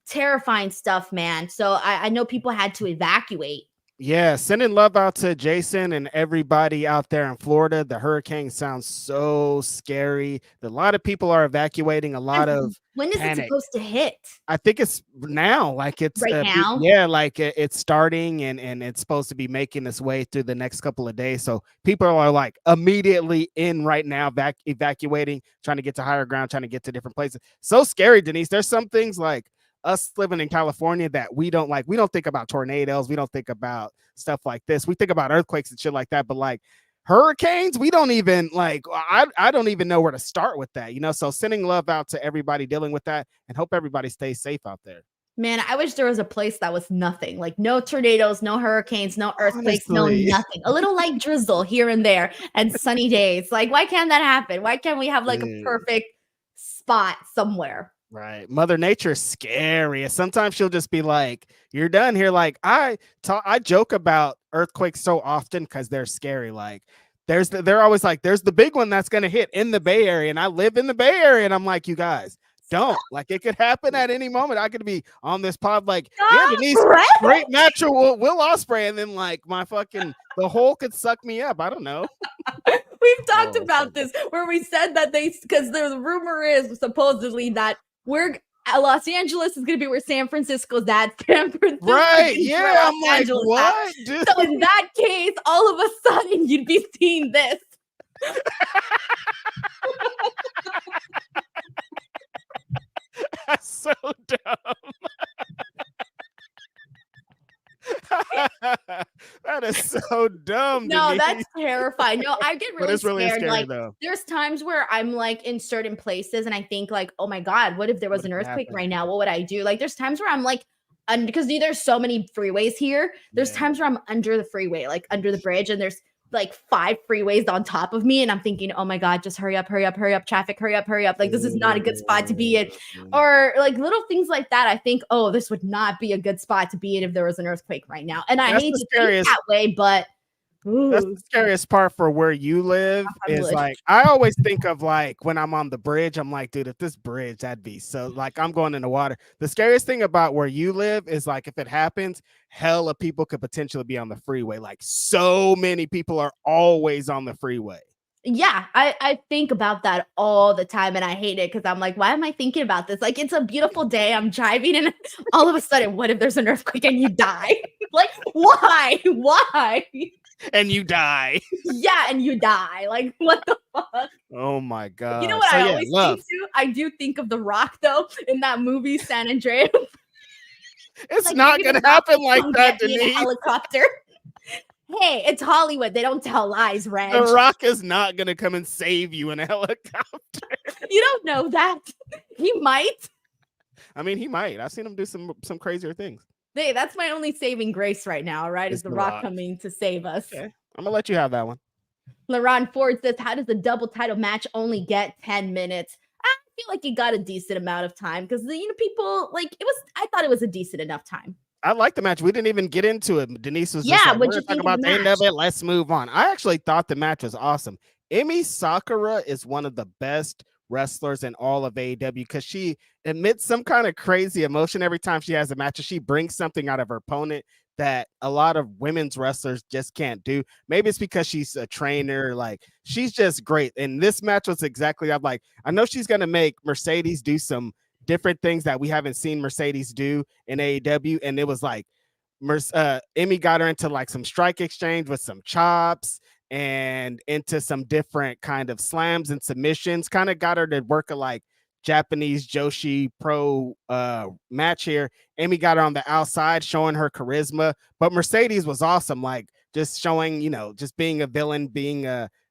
Terrifying stuff, man. So I know people had to evacuate. Yeah, sending love out to Jason and everybody out there in Florida. The hurricane sounds so scary. A lot of people are evacuating, a lot of when is it panic. supposed to hit? I think it's now, like it's Right now? yeah, like it's starting and it's supposed to be making its way through the next couple of days. So people are like immediately in right now, evacuating, trying to get to higher ground, trying to get to different places. So scary, Denise. There's some things like us living in California that we don't like. We don't think about tornadoes. We don't think about stuff like this. We think about earthquakes and shit like that. But like hurricanes, we don't even like, I don't even know where to start with that, you know? So sending love out to everybody dealing with that and hope everybody stays safe out there. Man, I wish there was a place that was nothing, like no tornadoes, no hurricanes, no earthquakes, Honestly. no nothing. A little light drizzle here and there and sunny days. Like, why can't that happen? Why can't we have like a perfect spot somewhere? Right. Mother Nature is scary. And sometimes she'll just be like, you're done here. Like I joke about earthquakes so often because they're scary. Like they're always like, there's the big one that's gonna hit in the Bay Area. And I live in the Bay Area. And I'm like, you guys, don't. Like it could happen at any moment. I could be on this pod like, yeah, Denise, great match with Will Ospreay. And then like the hole could suck me up. I don't know. We've talked about this where we said that because the rumor is supposedly that Los Angeles is going to be where San Francisco's at. San Francisco, right? Yeah, I'm like, what? Dude? So in that case, all of a sudden, you'd be seeing this. That's so dumb. That is so dumb. No, Denise. that's terrifying. No, I get really scared. Really scary, like though. There's times where I'm like in certain places and I think like, oh my God, what if there was an earthquake right now? What would I do? Like there's times where I'm like, because there's so many freeways here. There's times where I'm under the freeway, like under the bridge, and there's like 5 freeways on top of me. And I'm thinking, oh my God, just hurry up, traffic, hurry up. Like this is not a good spot to be in. Or like little things like that. I think, oh, this would not be a good spot to be in if there was an earthquake right now. And I hate to think that way, but that's the scariest part for where you live is like, I always think of like when I'm on the bridge, I'm like, dude, if this bridge, that'd be so like I'm going in the water. The scariest thing about where you live is like, if it happens, hella people could potentially be on the freeway. Like so many people are always on the freeway. Yeah, I think about that all the time and I hate it because I'm like, why am I thinking about this? Like, it's a beautiful day. I'm driving and all of a sudden, what if there's an earthquake and you die? Like, why? Why? And you die. Yeah, and you die. Like, what the fuck? Oh my God. You know what I always think too? I do think of The Rock though in that movie San Andreas. It's like, not gonna happen like that, Denise. In a helicopter. Hey, it's Hollywood. They don't tell lies, Reg. The Rock is not gonna come and save you in a helicopter. You don't know that. He might. I mean, he might. I've seen him do some crazier things. Hey, that's my only saving grace right now, right? Is The Rock coming to save us. Okay. I'm gonna let you have that one. LaRon Ford says, how does the double title match only get 10 minutes? I feel like you got a decent amount of time because people like it was. I thought it was a decent enough time. I like the match. We didn't even get into it. Denise was just like, we're talking about the end of it. Let's move on. I actually thought the match was awesome. Emi Sakura is one of the best wrestlers in all of AEW because she emits some kind of crazy emotion every time she has a match. She brings something out of her opponent that a lot of women's wrestlers just can't do. Maybe it's because she's a trainer. Like she's just great. And this match was exactly, I'm like, I know she's going to make Mercedes do some different things that we haven't seen Mercedes do in AEW. And it was like, Emi got her into like some strike exchange with some chops and into some different kind of slams and submissions, kind of got her to work a like Japanese Joshi pro match here. Emi got her on the outside, showing her charisma, but Mercedes was awesome. Like just showing, just being a villain, being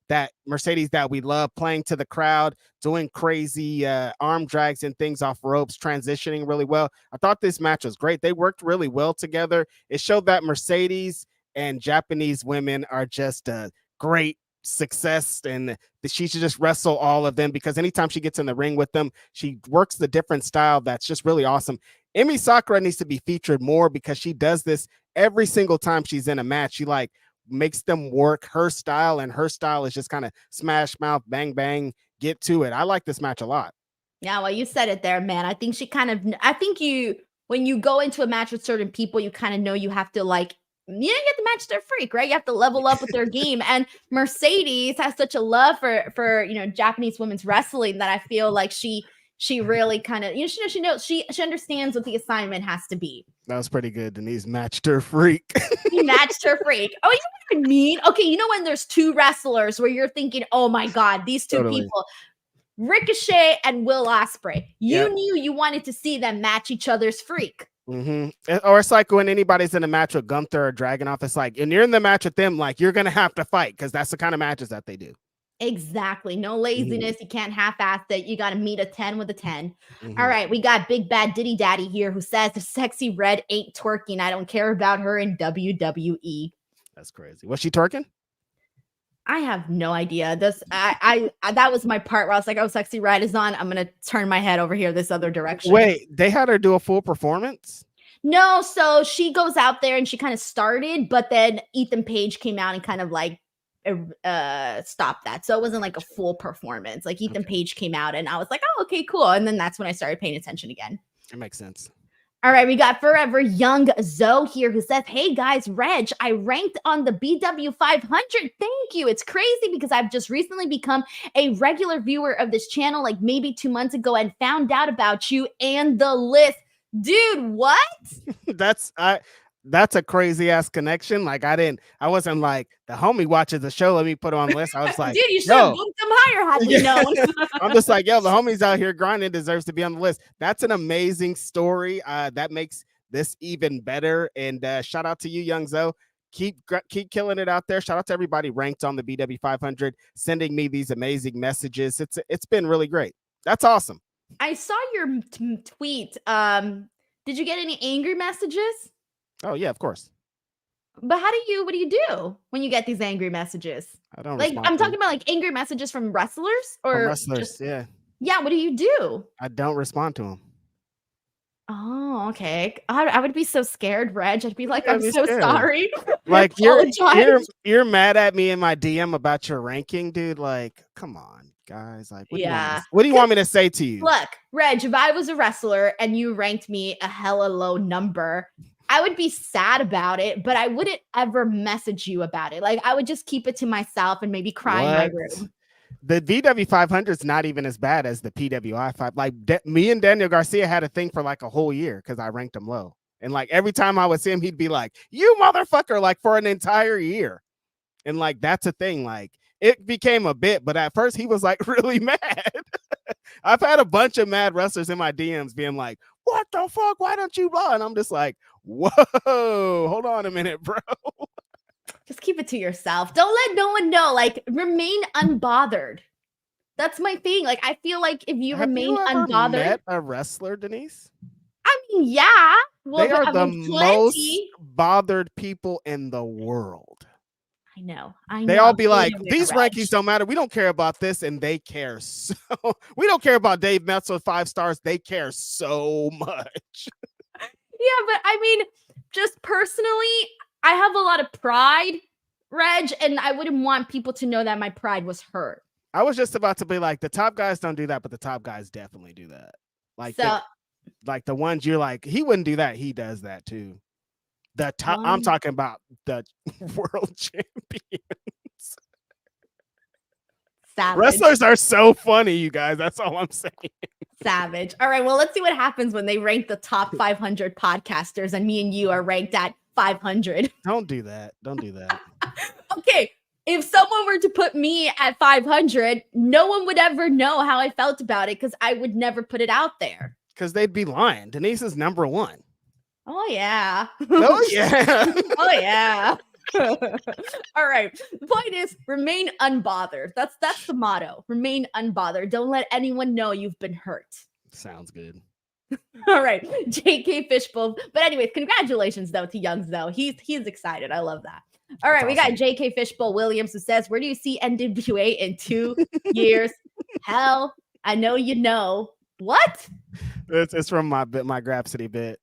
that Mercedes that we love, playing to the crowd, doing crazy arm drags and things off ropes, transitioning really well. I thought this match was great. They worked really well together. It showed that Mercedes and Japanese women are just a great success, and she should just wrestle all of them because anytime she gets in the ring with them, she works the different style that's just really awesome. Emi Sakura needs to be featured more because she does this every single time she's in a match. She like makes them work her style, and her style is just kind of smash mouth, bang, bang, get to it. I like this match a lot. Yeah, well, you said it there, man. I think when you go into a match with certain people, you kind of know you have to like you didn't get to match their freak, right? You have to level up with their game. And Mercedes has such a love for Japanese women's wrestling that I feel like she really kind of, she knows, she understands what the assignment has to be. That was pretty good. Denise matched her freak. He matched her freak. Oh, you know what I mean? Okay, you know when there's two wrestlers where you're thinking, oh my God, these two people, Ricochet and Will Ospreay. You knew you wanted to see them match each other's freak. Or it's like when anybody's in a match with Gunther or Dragunov, it's like, and you're in the match with them, like you're gonna have to fight because that's the kind of matches that they do. Exactly. No laziness. You can't half-ass it. You got to meet a 10 with a 10. All right. We got Big Bad Diddy Daddy here who says the sexy red ain't twerking. I don't care about her in WWE. That's crazy. Was she twerking? I have no idea. This I that was my part where I was like, oh, sexy red is on. I'm gonna turn my head over here this other direction. Wait, they had her do a full performance? No, so she goes out there and she kind of started, but then Ethan Page came out and kind of like stop that. So it wasn't like a full performance. Like Ethan Page came out and I was like, oh, okay, cool. And then that's when I started paying attention again. It makes sense. All right, we got Forever Young Zoe here who says, hey guys, Reg, I ranked on the BW 500. Thank you. It's crazy because I've just recently become a regular viewer of this channel, like maybe 2 months ago, and found out about you and the list. Dude, what? That's a crazy ass connection. Like I wasn't like the homie watches the show. Let me put it on the list. I was like, dude, you should have booked them higher had you known. I'm just like, yo, the homie's out here grinding, deserves to be on the list. That's an amazing story. That makes this even better. And shout out to you, Young Zoe. Keep killing it out there. Shout out to everybody ranked on the BW 500, sending me these amazing messages. It's been really great. That's awesome. I saw your tweet. Did you get any angry messages? Oh yeah, of course. But what do you do when you get these angry messages? I don't like. I'm talking about like angry messages from wrestlers or from wrestlers. Yeah. What do you do? I don't respond to them. Oh, okay. I would be so scared, Reg. I'd be like, I'm so sorry. Like you're mad at me in my DM about your ranking, dude. Like, come on, guys. Like, what do you want me to say to you? Look, Reg, if I was a wrestler and you ranked me a hella low number, I would be sad about it, but I wouldn't ever message you about it. Like I would just keep it to myself and maybe cry in my room. The VW 500 is not even as bad as the PWI 5. Like me and Daniel Garcia had a thing for like a whole year because I ranked him low. And like every time I would see him, he'd be like, you motherfucker, like for an entire year. And like, that's a thing. Like it became a bit, but at first he was like really mad. I've had a bunch of mad wrestlers in my DMs being like, what the fuck? Why don't you blah? And I'm just like, whoa, hold on a minute, bro. Just keep it to yourself. Don't let no one know. Like, remain unbothered. That's my thing. Like, I feel like if you remain unbothered. Met a wrestler, Denise? I mean, yeah. Well, they are the most bothered people in the world. I know. They all be like, these rankings don't matter. We don't care about this, and they care so. We don't care about Dave Metz with 5 stars. They care so much. Yeah, but I mean, just personally, I have a lot of pride, Reg, and I wouldn't want people to know that my pride was hurt. I was just about to be like, the top guys don't do that, but the top guys definitely do that. Like, like the ones you're like, he wouldn't do that. He does that too. The top, I'm talking about the world champions. Savage. Wrestlers are so funny, you guys. That's all I'm saying. Savage. All right, well, let's see what happens when they rank the top 500 podcasters and me and you are ranked at 500. Don't do that. Don't do that. Okay, if someone were to put me at 500, no one would ever know how I felt about it because I would never put it out there. Because they'd be lying. Denise is number 1. Oh, yeah. Oh, yeah. Oh, yeah. All right. The point is, remain unbothered. That's the motto. Remain unbothered. Don't let anyone know you've been hurt. Sounds good. All right. JK Fishbowl. But anyways, congratulations, though, to Young Zoe. He's excited. I love that. All right. That's awesome. We got JK Fishbowl Williams who says, where do you see NWA in 2 years? Hell, I know you know. What? It's from my Grapsity bit.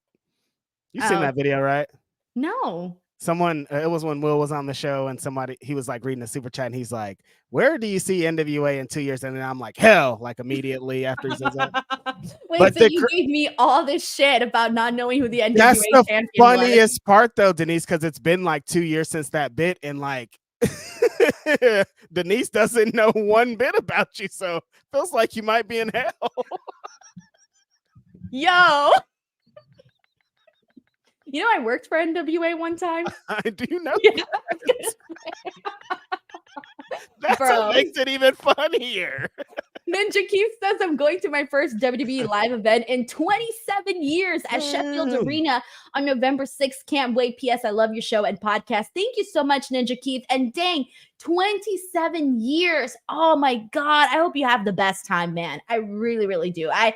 You've seen that video, right? No. Someone, it was when Will was on the show and he was like reading a super chat and he's like, where do you see NWA in 2 years? And then I'm like, hell, like immediately after he says that. Wait, But so you gave me all this shit about not knowing who the NWA that's the champion funniest was. part though, Denise, because it's been like 2 years since that bit and like Denise doesn't know one bit about you. So feels like you might be in hell. Yo. You know, I worked for NWA one time. I do know. Yeah. That's Bro. what makes it even funnier. Ninja Keith says I'm going to my first WWE live event in 27 years at Sheffield Arena on November 6th. Can't wait. P.S. I love your show and podcast. Thank you so much, Ninja Keith. And dang, 27 years. Oh my God. I hope you have the best time, man. I really, really do. I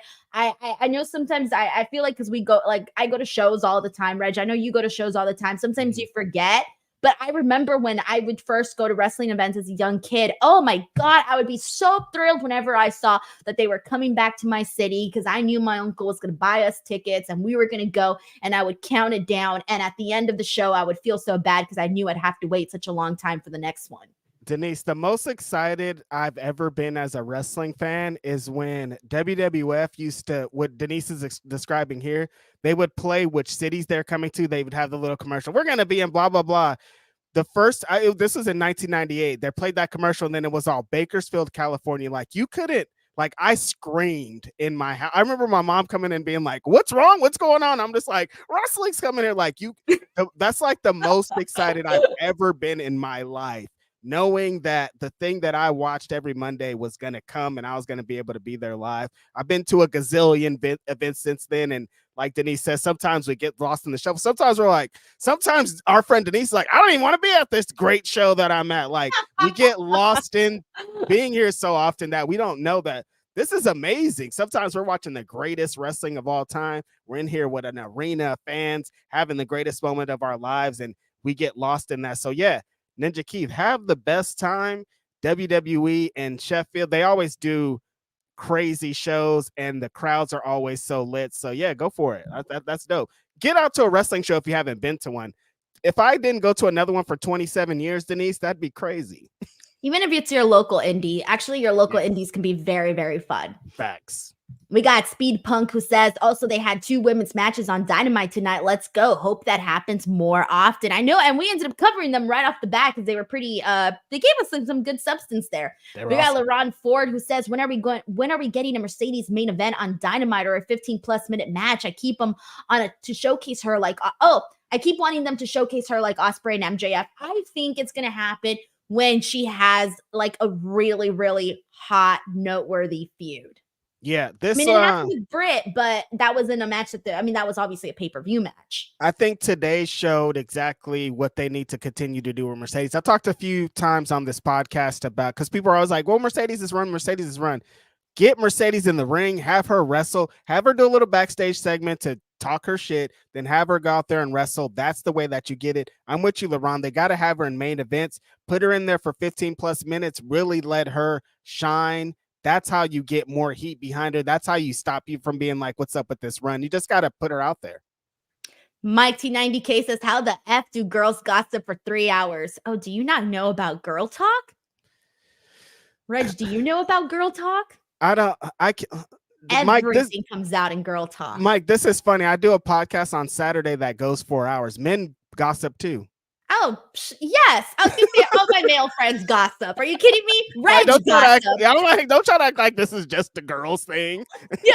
know sometimes I feel like because we go, like I go to shows all the time, Reg. I know you go to shows all the time. Sometimes you forget. But I remember when I would first go to wrestling events as a young kid, oh my God, I would be so thrilled whenever I saw that they were coming back to my city because I knew my uncle was going to buy us tickets and we were going to go and I would count it down. And at the end of the show, I would feel so bad because I knew I'd have to wait such a long time for the next one. Denise, the most excited I've ever been as a wrestling fan is when WWF used to, what Denise is describing here, they would play which cities they're coming to. They would have the little commercial. We're going to be in blah, blah, blah. The first, this was in 1998. They played that commercial and then it was all Bakersfield, California. Like you couldn't, like I screamed in my house. I remember my mom coming in and being like, what's wrong? What's going on? I'm just like, wrestling's coming here. Like that's like the most excited I've ever been in my life. Knowing that the thing that I watched every Monday was going to come and I was going to be able to be there live. I've been to a gazillion events since then. And like Denise says, sometimes we get lost in the show. Sometimes we're like, sometimes our friend Denise is like, I don't even want to be at this great show that I'm at. Like we get lost in being here so often that we don't know that this is amazing. Sometimes we're watching the greatest wrestling of all time. We're in here with an arena of fans having the greatest moment of our lives. And we get lost in that. So yeah, Ninja Keith, have the best time. WWE and Sheffield, they always do crazy shows and the crowds are always so lit. So yeah, go for it. That's dope. Get out to a wrestling show if you haven't been to one. If I didn't go to another one for 27 years, Denise, that'd be crazy. Even if it's your local indie, actually your local indies can be very, very fun. Facts. We got Speed Punk who says, also, they had 2 women's matches on Dynamite tonight. Let's go. Hope that happens more often. I know. And we ended up covering them right off the bat because they were pretty, they gave us some good substance there. We got awesome. LaRon Ford who says, when are we getting a Mercedes main event on Dynamite or a 15+ minute match? I keep them on to showcase her like, I keep wanting them to showcase her like Ospreay and MJF. I think it's going to happen when she has like a really, really hot, noteworthy feud. Yeah, this. I mean, it happened with Britt, but that wasn't a match that was obviously a pay-per-view match. I think today showed exactly what they need to continue to do with Mercedes. I talked a few times on this podcast about, because people are always like, well, Mercedes is run. Get Mercedes in the ring, have her wrestle, have her do a little backstage segment to talk her shit, then have her go out there and wrestle. That's the way that you get it. I'm with you, LaRon. They got to have her in main events, put her in there for 15+ minutes, really let her shine. That's how you get more heat behind her. That's how you stop you from being like, what's up with this run? You just got to put her out there. Mike T90K says, how the F do girls gossip for 3 hours? Oh, do you not know about girl talk? Reg, do you know about girl talk? Everything comes out in girl talk. Mike, this is funny. I do a podcast on Saturday that goes 4 hours. Men gossip too. Oh, yes. I was going to say all my male friends gossip. Are you kidding me? Reg don't gossip. Try to act like this is just a girl's thing. Yeah,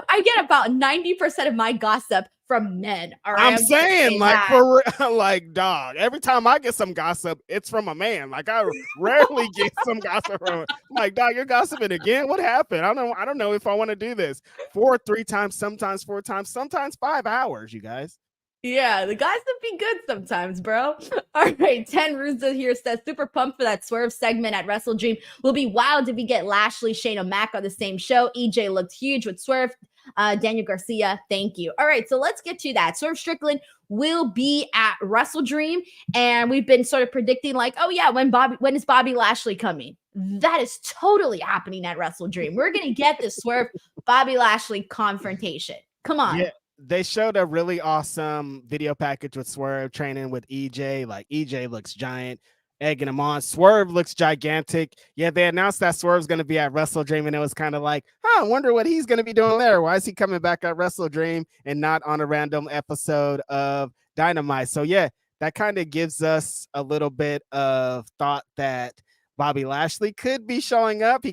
I get about 90% of my gossip from men. All right? I'm saying, like, dog, every time I get some gossip, it's from a man. Like, I rarely get some gossip from like, dog, you're gossiping again? What happened? I don't know if I want to do this. 3 times, sometimes 4 times, sometimes 5 hours, you guys. Yeah, the gossip be good sometimes, bro. All right, 10 Ruza here says, super pumped for that Swerve segment at Wrestle Dream. Will be wild if we get Lashley, Shane O'Mac on the same show. EJ looked huge with Swerve. Daniel Garcia, thank you. All right, so let's get to that. Swerve Strickland will be at Wrestle Dream, and we've been sort of predicting like, oh yeah, when is Bobby Lashley coming? That is totally happening at Wrestle Dream. We're going to get the Swerve Bobby Lashley confrontation. Come on. Yeah. they showed a really awesome video package with Swerve training with EJ. Like EJ looks giant, egging him on. Swerve looks gigantic. Yeah, they announced that Swerve's going to be at Wrestle Dream, and it was kind of like, I wonder what he's going to be doing there. Why is he coming back at Wrestle Dream and not on a random episode of Dynamite? So yeah, that kind of gives us a little bit of thought that Bobby Lashley could be showing up.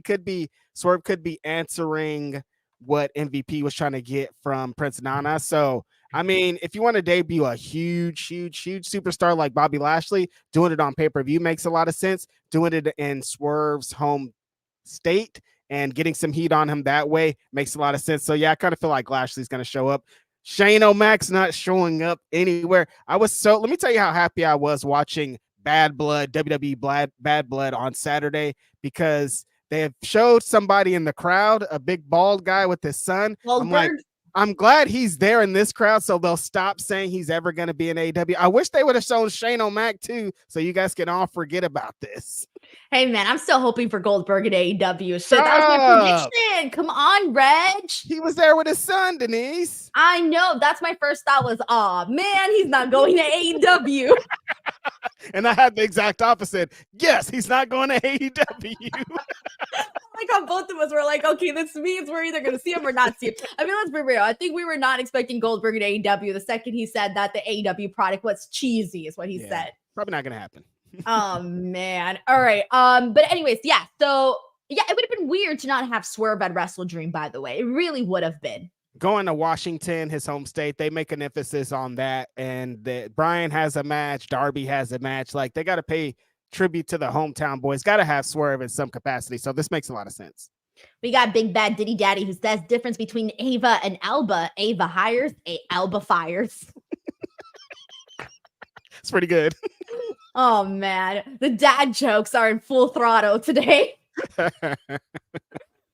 Swerve could be answering what MVP was trying to get from Prince Nana. So, I mean, if you want to debut a huge superstar like Bobby Lashley, doing it on pay-per-view makes a lot of sense. Doing it in Swerve's home state and getting some heat on him that way makes a lot of sense. So, yeah, I kind of feel like Lashley's going to show up. Shane O'Mac's not showing up anywhere. Let me tell you how happy I was watching Bad Blood, WWE Bad Blood on Saturday, because they have showed somebody in the crowd, a big bald guy with his son. I'm glad he's there in this crowd, so they'll stop saying he's ever going to be in AEW. I wish they would have shown Shane O'Mac too, so you guys can all forget about this. Hey man, I'm still hoping for Goldberg at AEW. So that was my prediction. Come on, Reg. He was there with his son, Denise. I know. That's my first thought was, oh man, he's not going to AEW. And I had the exact opposite. Yes, he's not going to AEW. Like how both of us were like, okay, this means we're either going to see him or not see him. I mean, let's be real. I think we were not expecting Goldberg at AEW. The second he said that the AEW product was cheesy is what he said. Probably not going to happen. Oh man. All right. But anyways, yeah. So yeah, it would have been weird to not have Swerve at Wrestle Dream, by the way. It really would have been. Going to Washington, his home state, they make an emphasis on that. And Bryan has a match, Darby has a match. Like, they got to pay tribute to the hometown boys. Got to have Swerve in some capacity. So this makes a lot of sense. We got Big Bad Diddy Daddy who says difference between Ava and Alba. Ava hires, Alba fires. It's pretty good. Oh man, the dad jokes are in full throttle today.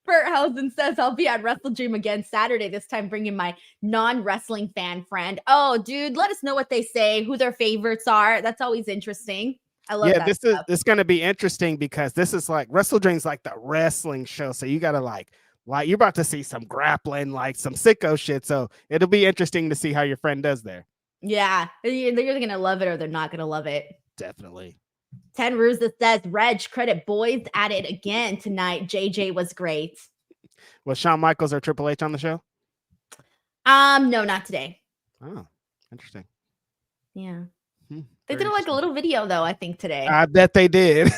Berthausen says, I'll be at Wrestle Dream again Saturday, this time bringing my non-wrestling fan friend. Oh, dude, let us know what they say, who their favorites are. That's always interesting. I love that. This is going to be interesting because this is like Wrestle Dream's like the wrestling show. So you got to like you're about to see some grappling, like some sicko shit. So it'll be interesting to see how your friend does there. Yeah, they're either going to love it or they're not going to love it. Definitely. Ted Ruza says, Reg, credit boys at it again tonight. JJ was great. Was Shawn Michaels or Triple H on the show? No, not today. Oh, interesting. Yeah. They did like a little video though, I think today. I bet they did.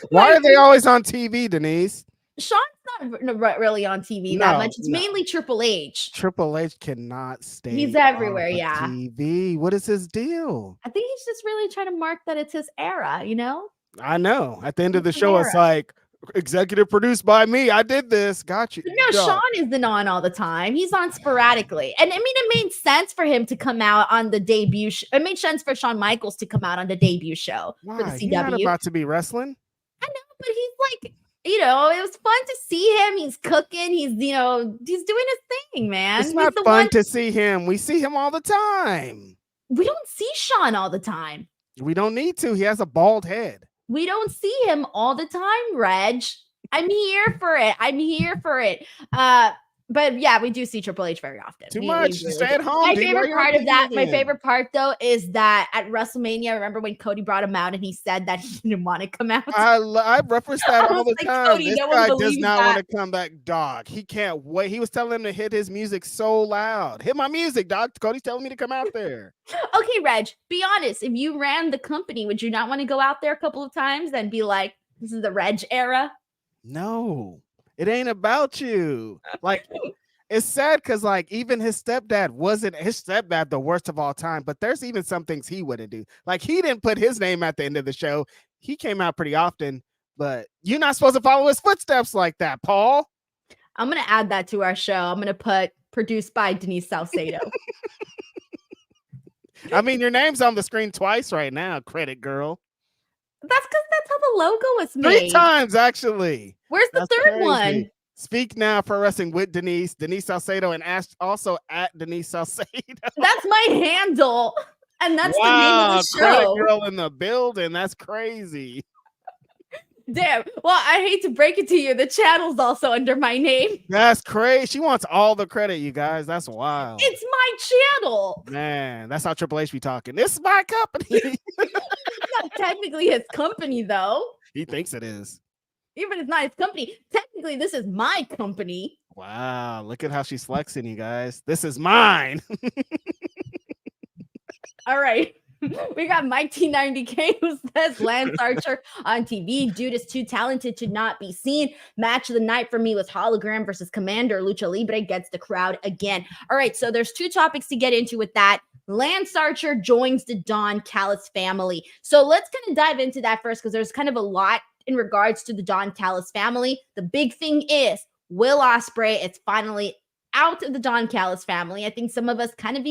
Why are they always on TV, Denise? Sean's not really on TV that much. It's mainly Triple H. Triple H cannot stay. He's everywhere, TV. What is his deal? I think he's just really trying to mark that it's his era, you know? I know. At the end of the show, it's like executive produced by me. I did this. Got you. No, Sean isn't on all the time. He's on sporadically. And I mean, it made sense for him to come out on the debut. It made sense for Shawn Michaels to come out on the debut show for the CW. He's not about to be wrestling. I know, but he's like, you know, it was fun to see him. He's cooking. He's, you know, he's doing his thing, man. It's not fun to see him. We see him all the time. We don't see Sean all the time. We don't need to. He has a bald head. We don't see him all the time, Reg. I'm here for it. But yeah, we do see Triple H very often. Too much. Stay at home. My favorite part though is that at WrestleMania, remember when Cody brought him out and he said that he didn't want to come out? I reference that all the time. Cody, this guy does not want to come back, dog. He can't wait. He was telling him to hit his music so loud. Hit my music, dog. Cody's telling me to come out there. Okay, Reg, be honest. If you ran the company, would you not want to go out there a couple of times and be like, this is the Reg era? No. It ain't about you. Like, it's sad because, like, even his stepdad the worst of all time, but there's even some things he wouldn't do. Like, he didn't put his name at the end of the show. He came out pretty often, but you're not supposed to follow his footsteps like that, Paul. I'm going to add that to our show. I'm going to put produced by Denise Salcedo. I mean, your name's on the screen twice right now, credit girl. That's because that's how the logo was made. 3 times, actually. Where's the third one? Speak Now Pro Wrestling with Denise Salcedo, and also at Denise Salcedo. That's my handle. And that's the name of the show. Credit girl in the building. That's crazy. Damn. Well, I hate to break it to you. The channel's also under my name. That's crazy. She wants all the credit, you guys. That's wild. It's my channel. Man, that's how Triple H be talking. This is my company. It's not technically his company, though. He thinks it is. Even if it's not his company, technically this is my company. Wow, look at how she's flexing, you guys. This is mine. All right. We got Mike T90K who says Lance Archer on TV. Dude is too talented to not be seen. Match of the night for me was Hologram versus Commander. Lucha Libre gets the crowd again. All right, so there's two topics to get into with that. Lance Archer joins the Don Callis family. So let's kind of dive into that first because there's kind of a lot in regards to the Don Callis family. The big thing is Will Ospreay is finally out of the Don Callis family. I think some of us kind of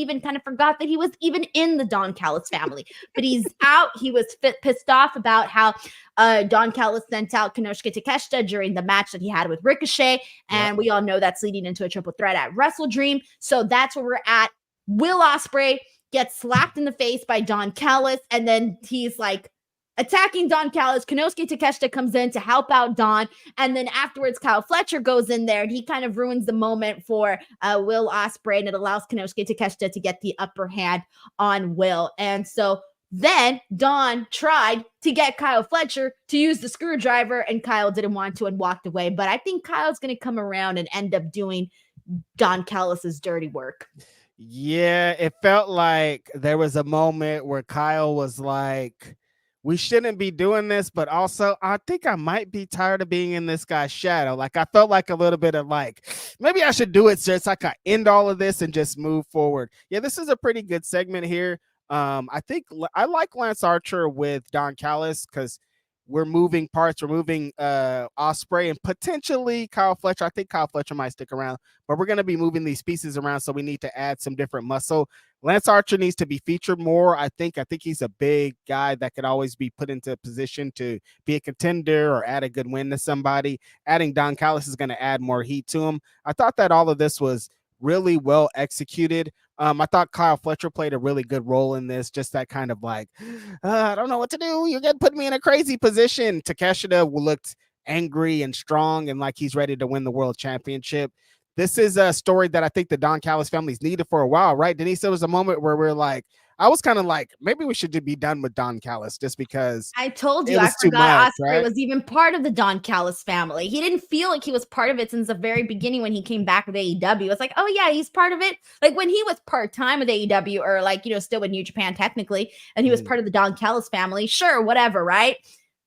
forgot that he was even in the Don Callis family, but he's out. He was pissed off about how Don Callis sent out Konosuke Takeshita during the match that he had with Ricochet. And we all know that's leading into a triple threat at Wrestle Dream. So that's where we're at. Will Ospreay gets slapped in the face by Don Callis. And then he's like, attacking Don Callis. Konosuke Takeshita comes in to help out Don. And then afterwards, Kyle Fletcher goes in there and he kind of ruins the moment for Will Ospreay. And it allows Konosuke Takeshita to get the upper hand on Will. And so then Don tried to get Kyle Fletcher to use the screwdriver and Kyle didn't want to and walked away. But I think Kyle's going to come around and end up doing Don Callis's dirty work. Yeah, it felt like there was a moment where Kyle was like, we shouldn't be doing this, but also I think I might be tired of being in this guy's shadow. Like I felt like a little bit of like, maybe I should do it just like I end all of this and just move forward. Yeah, this is a pretty good segment here. I think I like Lance Archer with Don Callis because we're moving parts. We're moving Ospreay and potentially Kyle Fletcher. I think Kyle Fletcher might stick around, but we're going to be moving these pieces around, so we need to add some different muscle. Lance Archer needs to be featured more. I think he's a big guy that could always be put into a position to be a contender or add a good win to somebody. Adding Don Callis is going to add more heat to him. I thought that all of this was really well executed. I thought Kyle Fletcher played a really good role in this. Just that kind of like, I don't know what to do. You're going to put me in a crazy position. Takeshita looked angry and strong and like he's ready to win the world championship. This is a story that I think the Don Callis family's needed for a while, right? Denise, there was a moment where we're like, I was kind of like, maybe we should be done with Don Callis just because I told you I forgot Ospreay was even part of the Don Callis family. He didn't feel like he was part of it since the very beginning when he came back with AEW. It's like, oh yeah, he's part of it. Like when he was part-time with AEW or like, still with New Japan technically, and he was part of the Don Callis family, sure, whatever, right?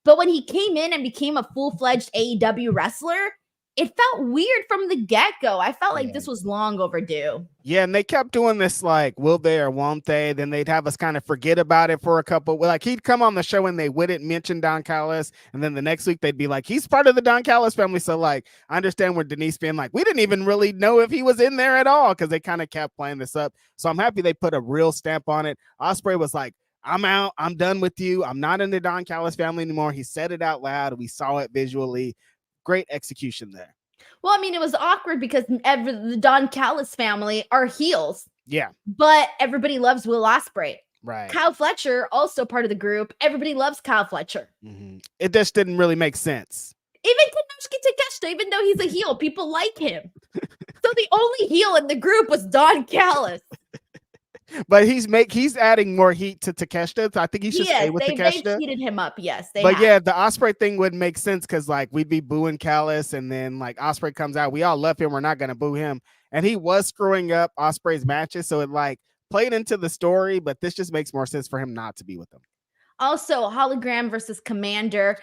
But when he came in and became a full-fledged AEW wrestler, it felt weird from the get-go. I felt like this was long overdue. Yeah, and they kept doing this like, will they or won't they? Then they'd have us kind of forget about it for a couple. Like he'd come on the show and they wouldn't mention Don Callis, and then the next week they'd be like, he's part of the Don Callis family. So like, I understand where Denise being like, we didn't even really know if he was in there at all because they kind of kept playing this up. So I'm happy they put a real stamp on it. Ospreay was like, I'm out. I'm done with you. I'm not in the Don Callis family anymore. He said it out loud. We saw it visually. Great execution there. Well, I mean, it was awkward because the Don Callis family are heels. Yeah. But everybody loves Will Ospreay. Right. Kyle Fletcher, also part of the group. Everybody loves Kyle Fletcher. Mm-hmm. It just didn't really make sense. Even Konosuke Takeshita, even though he's a heel, people like him. So the only heel in the group was Don Callis. But he's adding more heat to Takeshita. So I think he should stay with Takeshita. They heated him up, yes. Yeah, the Ospreay thing would make sense because like we'd be booing Callis, and then like Ospreay comes out, we all love him. We're not gonna boo him, and he was screwing up Ospreay's matches, so it like played into the story. But this just makes more sense for him not to be with them. Also, Hologram versus Commander.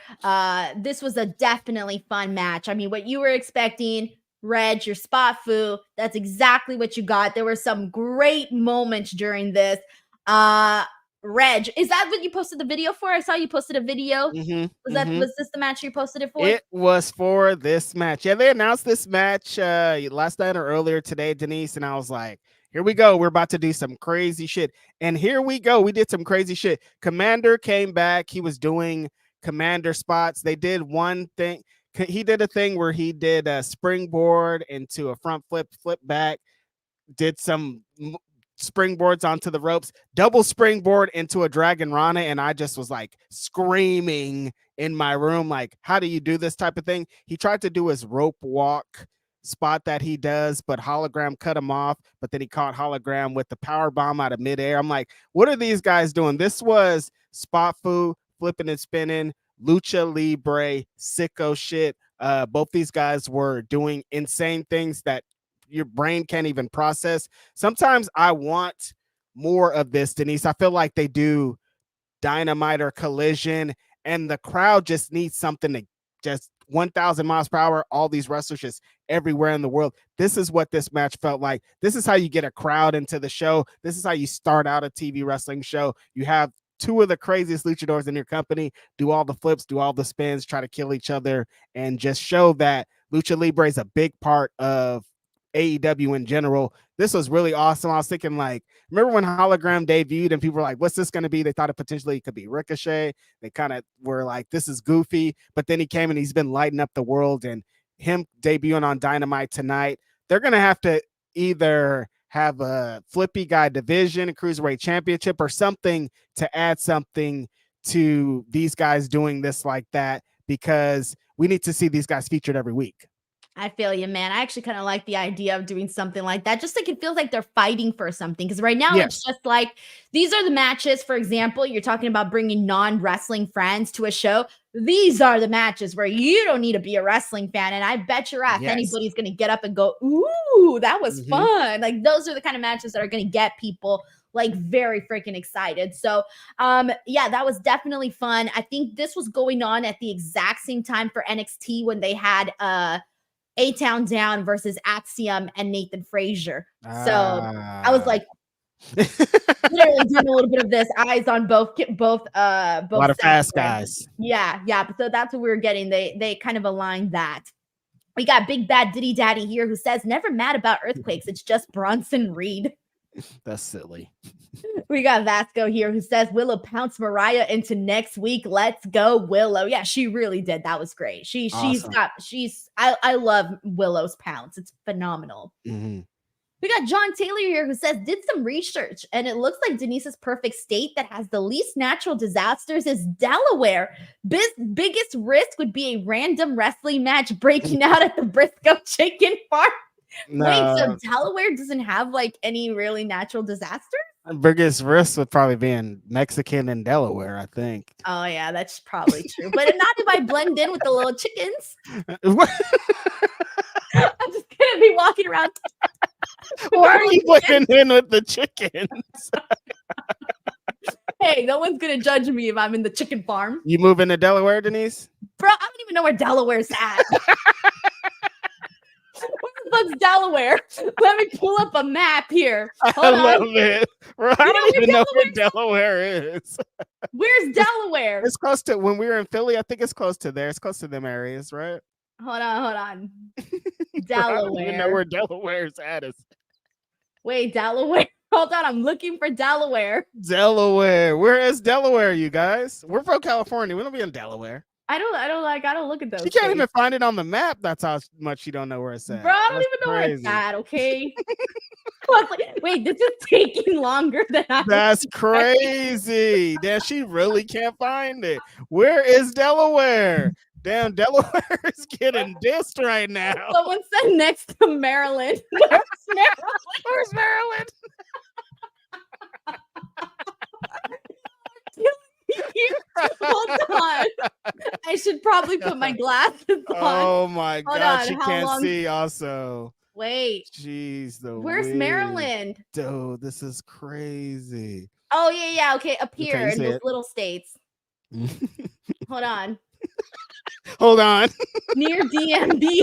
This was a definitely fun match. I mean, what you were expecting. Reg, your spot foo. That's exactly what you got. There were some great moments during this. Reg, is that what you posted the video for? I saw you posted a video. Was this the match you posted it for? It was for this match. Yeah, they announced this match last night or earlier today, Denise, and I was like, here we go. We're about to do some crazy shit. And here we go. We did some crazy shit. Commander came back. He was doing Commander spots. They did one thing. He did a thing where he did a springboard into a front flip back, did some springboards onto the ropes, double springboard into a Dragon Rana, and I just was like screaming in my room, like, how do you do this type of thing? He tried to do his rope walk spot that he does, but Hologram cut him off, but then he caught Hologram with the power bomb out of midair. I'm like, what are these guys doing? This was spot fu, flipping and spinning, lucha libre, sicko shit. Both these guys were doing insane things that your brain can't even process. Sometimes I want more of this, Denise. I feel like they do Dynamite or Collision, and the crowd just needs something to just 1,000 miles per hour. All these wrestlers just everywhere in the world. This is what this match felt like. This is how you get a crowd into the show. This is how you start out a TV wrestling show. You have two of the craziest luchadors in your company do all the flips, do all the spins, try to kill each other, and just show that lucha libre is a big part of AEW in general. This was really awesome. I was thinking, like, remember when Hologram debuted and people were like, what's this going to be? They thought it potentially could be Ricochet. They kind of were like, this is goofy. But then he came and he's been lighting up the world, and him debuting on Dynamite tonight, they're going to have to either have a flippy guy division, a cruiserweight championship, or something to add something to these guys doing this like that, because we need to see these guys featured every week. I feel you, man. I actually kind of like the idea of doing something like that. Just like it feels like they're fighting for something. Because right now it's just like, these are the matches. For example, you're talking about bringing non-wrestling friends to a show. These are the matches where you don't need to be a wrestling fan. And I bet your ass anybody's going to get up and go, ooh, that was fun. Like, those are the kind of matches that are going to get people like very freaking excited. So yeah, that was definitely fun. I think this was going on at the exact same time for NXT when they had A-Town Down versus Axiom and Nathan Frazier. So I was like, literally doing a little bit of this, eyes on both a lot of fast guys. Yeah. So that's what we were getting. They kind of aligned that. We got Big Bad Diddy Daddy here who says, never mad about earthquakes. It's just Bronson Reed. That's silly. We got Vasco here who says, Willow pounced Mariah into next week. Let's go, Willow. Yeah, she really did. That was great. I love Willow's pounce. It's phenomenal. Mm-hmm. We got John Taylor here who says, did some research, and it looks like Denise's perfect state that has the least natural disasters is Delaware. Biggest risk would be a random wrestling match breaking out at the Briscoe Chicken Farm. No. Wait, so Delaware doesn't have like any really natural disasters? The biggest risk would probably be in Mexican and Delaware, I think. Oh yeah, that's probably true. But not if I blend in with the little chickens. I'm just gonna be walking around. Why are you blending in with the chickens? Hey, no one's gonna judge me if I'm in the chicken farm. You moving to Delaware, Denise? Bro, I don't even know where Delaware's at. Where the fuck's Delaware? Let me pull up a map here. Hold on. Love it. Bro, I don't even know where Delaware is. Where's Delaware? It's close to, when we were in Philly, I think it's close to there. It's close to them areas, right? Hold on. Delaware. I don't even know where Delaware's at. Wait, Delaware. Hold on, I'm looking for Delaware. Delaware. Where is Delaware, you guys? We're from California. We don't be in Delaware. I gotta look at those. You can't even find it on the map. That's how much you don't know where it's at. Bro, I don't even know where it's at, okay? Wait, this is taking longer than I That's crazy. Damn, she really can't find it. Where is Delaware? Damn, Delaware is getting dissed right now. Someone said next to Maryland. Where's Maryland? Where's Maryland? Hold on. I should probably put my glasses on. Oh my God, she can't see also. Wait. Jeez, where's Maryland? Dude, this is crazy. Oh, yeah. Okay, up here in those little states. Hold on. Hold on. Near DMV.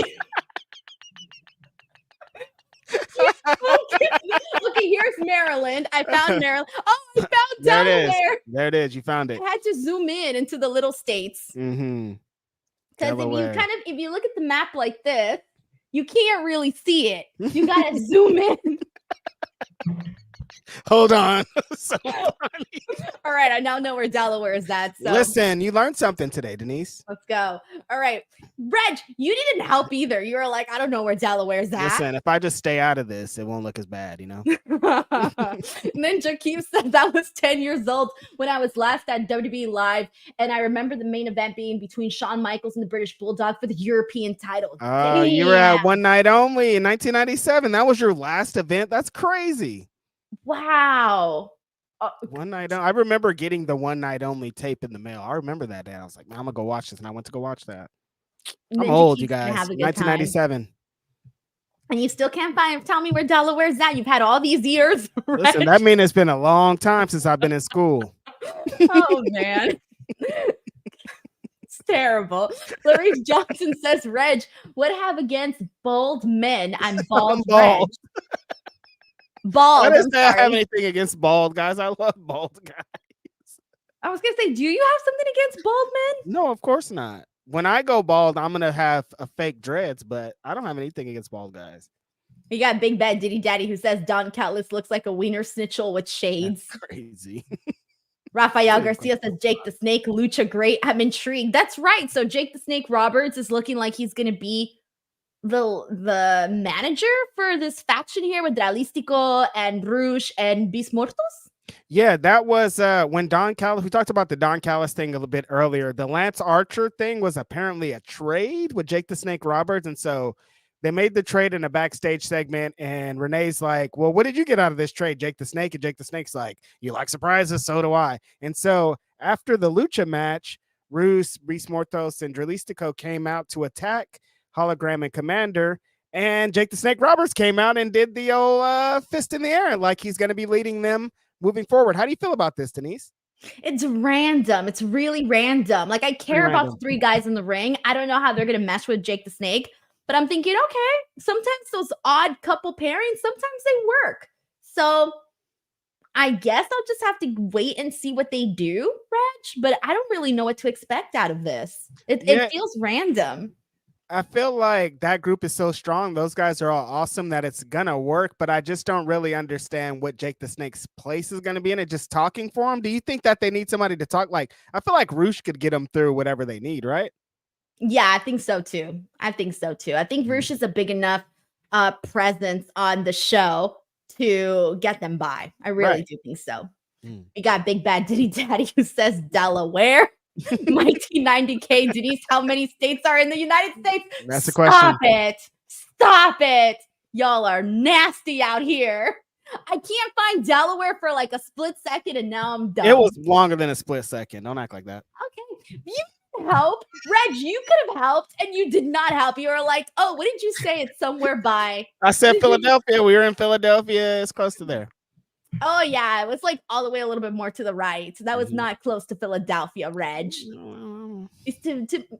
Okay, here's Maryland. I found Maryland. Oh, I found Delaware. There it is. You found it. I had to zoom into the little states. Mm-hmm. Because if you look at the map like this, you can't really see it. You gotta zoom in. Hold on. So funny. All right, I now know where Delaware is at. So Listen, you learned something today, Denise. let's go. All right, Reg, you didn't help either. You were like, I don't know where Delaware's at. Listen, if I just stay out of this, it won't look as bad, you know? Ninja Keem said that was 10 years old when I was last at WWE Live, and I remember the main event being between Shawn Michaels and the British Bulldog for the European title. Oh, you were at One Night Only in 1997. That was your last event. That's crazy. Wow. One Night Only. I remember getting the One Night Only tape in the mail. I remember that day. I was like, man, I'm gonna go watch this, and I went to go watch that. I'm old, you guys. 1997. And you still can't tell me where Delaware's at. You've had all these years. Right? Listen, that means it's been a long time since I've been in school. Oh man. It's terrible. Clarice Johnson says, Reg, what have against bald men? I'm bald. Bald. Reg. Bald. I don't have anything against bald guys. I love bald guys. I was gonna say, do you have something against bald men? No, of course not. When I go bald, I'm gonna have a fake dreads, but I don't have anything against bald guys. You got Big Bad Diddy Daddy who says Don Callis looks like a wiener snitchel with shades. That's crazy. Rafael Garcia says Jake the Snake, Lucha great. I'm intrigued. That's right. So Jake the Snake Roberts is looking like he's gonna be the manager for this faction here with Dralistico and Rouge and Bis Mortos. Yeah, that was when Don Callis, we talked about the Don Callis thing a little bit earlier. The Lance Archer thing was apparently a trade with Jake the Snake Roberts. And so they made the trade in a backstage segment. And Renee's like, well, what did you get out of this trade, Jake the Snake? And Jake the Snake's like, you like surprises? So do I. And so after the Lucha match, Rouge, Bis Mortos, and Dralistico came out to attack Hologram and Commander. And Jake the Snake Roberts came out and did the old fist in the air like he's going to be leading them moving forward. How do you feel about this, Denise? It's random. It's really random. Like, I care about the three guys in the ring. I don't know how they're going to mesh with Jake the Snake, but I'm thinking, okay, sometimes those odd couple pairings, sometimes they work. So I guess I'll just have to wait and see what they do, Reg, but I don't really know what to expect out of this. It feels random. I feel like that group is so strong. Those guys are all awesome that it's going to work, but I just don't really understand what Jake the Snake's place is going to be in it. Just talking for him. Do you think that they need somebody to talk? Like, I feel like Rouge could get them through whatever they need, right? Yeah, I think so too. I think Rouge is a big enough presence on the show to get them by. I really do think so. We got Big Bad Diddy Daddy who says Delaware. Mighty 90K. Denise, how many states are in the United States? That's the question. Stop it. Y'all are nasty out here. I can't find Delaware for like a split second and now I'm done. It was longer than a split second. Don't act like that. Okay. You could help. Reg, you could have helped and you did not help. You were like, oh, what did you say? It's somewhere by. I said Philadelphia. We were in Philadelphia. It's close to there. Oh, yeah. It was like all the way a little bit more to the right. So that was not close to Philadelphia, Reg. To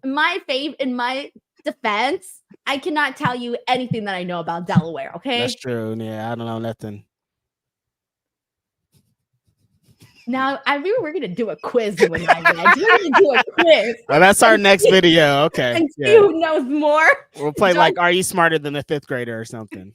my fave, in my defense, I cannot tell you anything that I know about Delaware, okay? That's true. Yeah, I don't know nothing. Now, I knew we were going to do a quiz when I read. We're going to do a quiz. Well, that's our next video. Okay. And see who knows more. We'll play like, are you smarter than a fifth grader or something?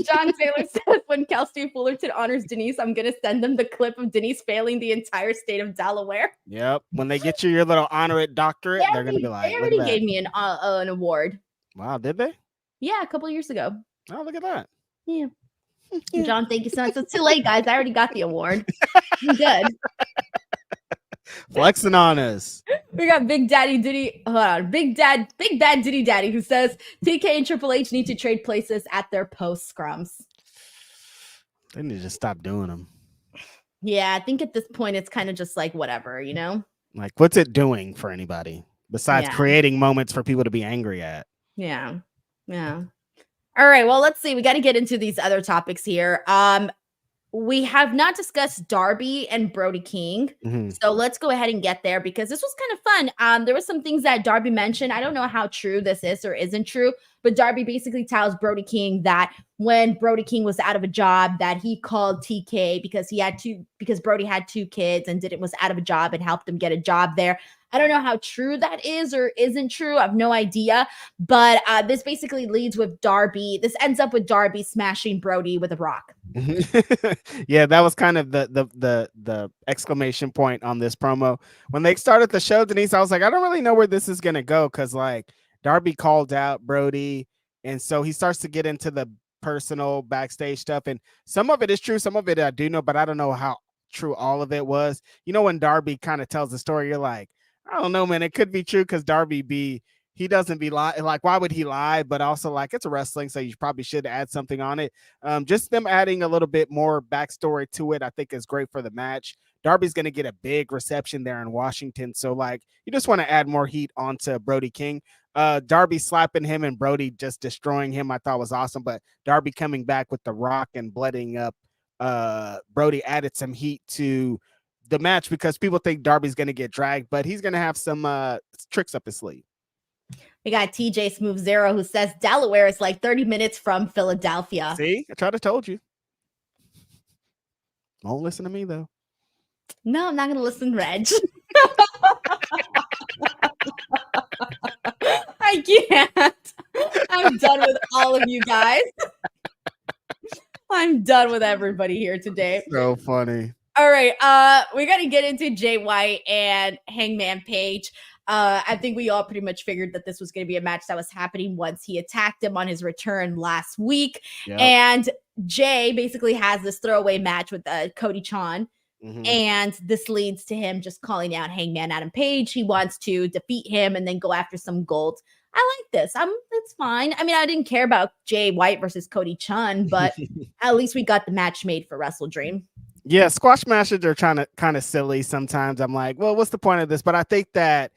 John Taylor says, when Cal Stu Fullerton honors Denise, I'm going to send them the clip of Denise failing the entire state of Delaware. Yep. When they get you your little honorate doctorate, they're going to be like, they already gave me an award. Wow, did they? Yeah, a couple of years ago. Oh, look at that. Yeah. John, thank you so much. It's too late, guys. I already got the award. I'm good. Flexing on us. We got Big Daddy Diddy. Hold on. Big Bad Diddy Daddy who says TK and Triple H need to trade places at their post scrums. They need to stop doing them. Yeah, I think at this point it's kind of just like whatever, you know? Like, what's it doing for anybody besides creating moments for people to be angry at? Yeah. Yeah. All right. Well, let's see. We got to get into these other topics here. We have not discussed Darby and Brody King. So let's go ahead and get there because this was kind of fun. There were some things that Darby mentioned. I don't know how true this is or isn't true, but Darby basically tells Brody King that when Brody King was out of a job that he called TK because Brody had 2 kids and was out of a job and helped him get a job there. I don't know how true that is or isn't true. I have no idea. But this basically leads with Darby. This ends up with Darby smashing Brody with a rock. Yeah, that was kind of the exclamation point on this promo. When they started the show, Denise, I was like, I don't really know where this is gonna go because like Darby called out Brody, and so he starts to get into the personal backstage stuff, and some of it is true, some of it I do know, but I don't know how true all of it was. You know, when Darby kind of tells the story, you're like, I don't know, man, it could be true because Darby he doesn't be like, why would he lie? But also like it's a wrestling, so you probably should add something on it. Just them adding a little bit more backstory to it, I think is great for the match. Darby's going to get a big reception there in Washington. So like, you just want to add more heat onto Brody King. Darby slapping him and Brody just destroying him, I thought was awesome. But Darby coming back with the Rock and blooding up Brody added some heat to the match because people think Darby's going to get dragged, but he's going to have some tricks up his sleeve. We got TJ Smooth Zero who says Delaware is like 30 minutes from Philadelphia. See, I tried to told you. Won't listen to me though. No, I'm not going to listen, Reg. I can't. I'm done with all of you guys. I'm done with everybody here today. So funny. All right. We got to get into Jay White and Hangman Page. I think we all pretty much figured that this was going to be a match that was happening once he attacked him on his return last week. Yep. And Jay basically has this throwaway match with Cody Chon. Mm-hmm. And this leads to him just calling out Hangman Adam Page. He wants to defeat him and then go after some gold. I like this. It's fine. I mean, I didn't care about Jay White versus Cody Chun, but at least we got the match made for Wrestle Dream. Yeah, squash matches are kind of silly sometimes. I'm like, well, what's the point of this? But I think that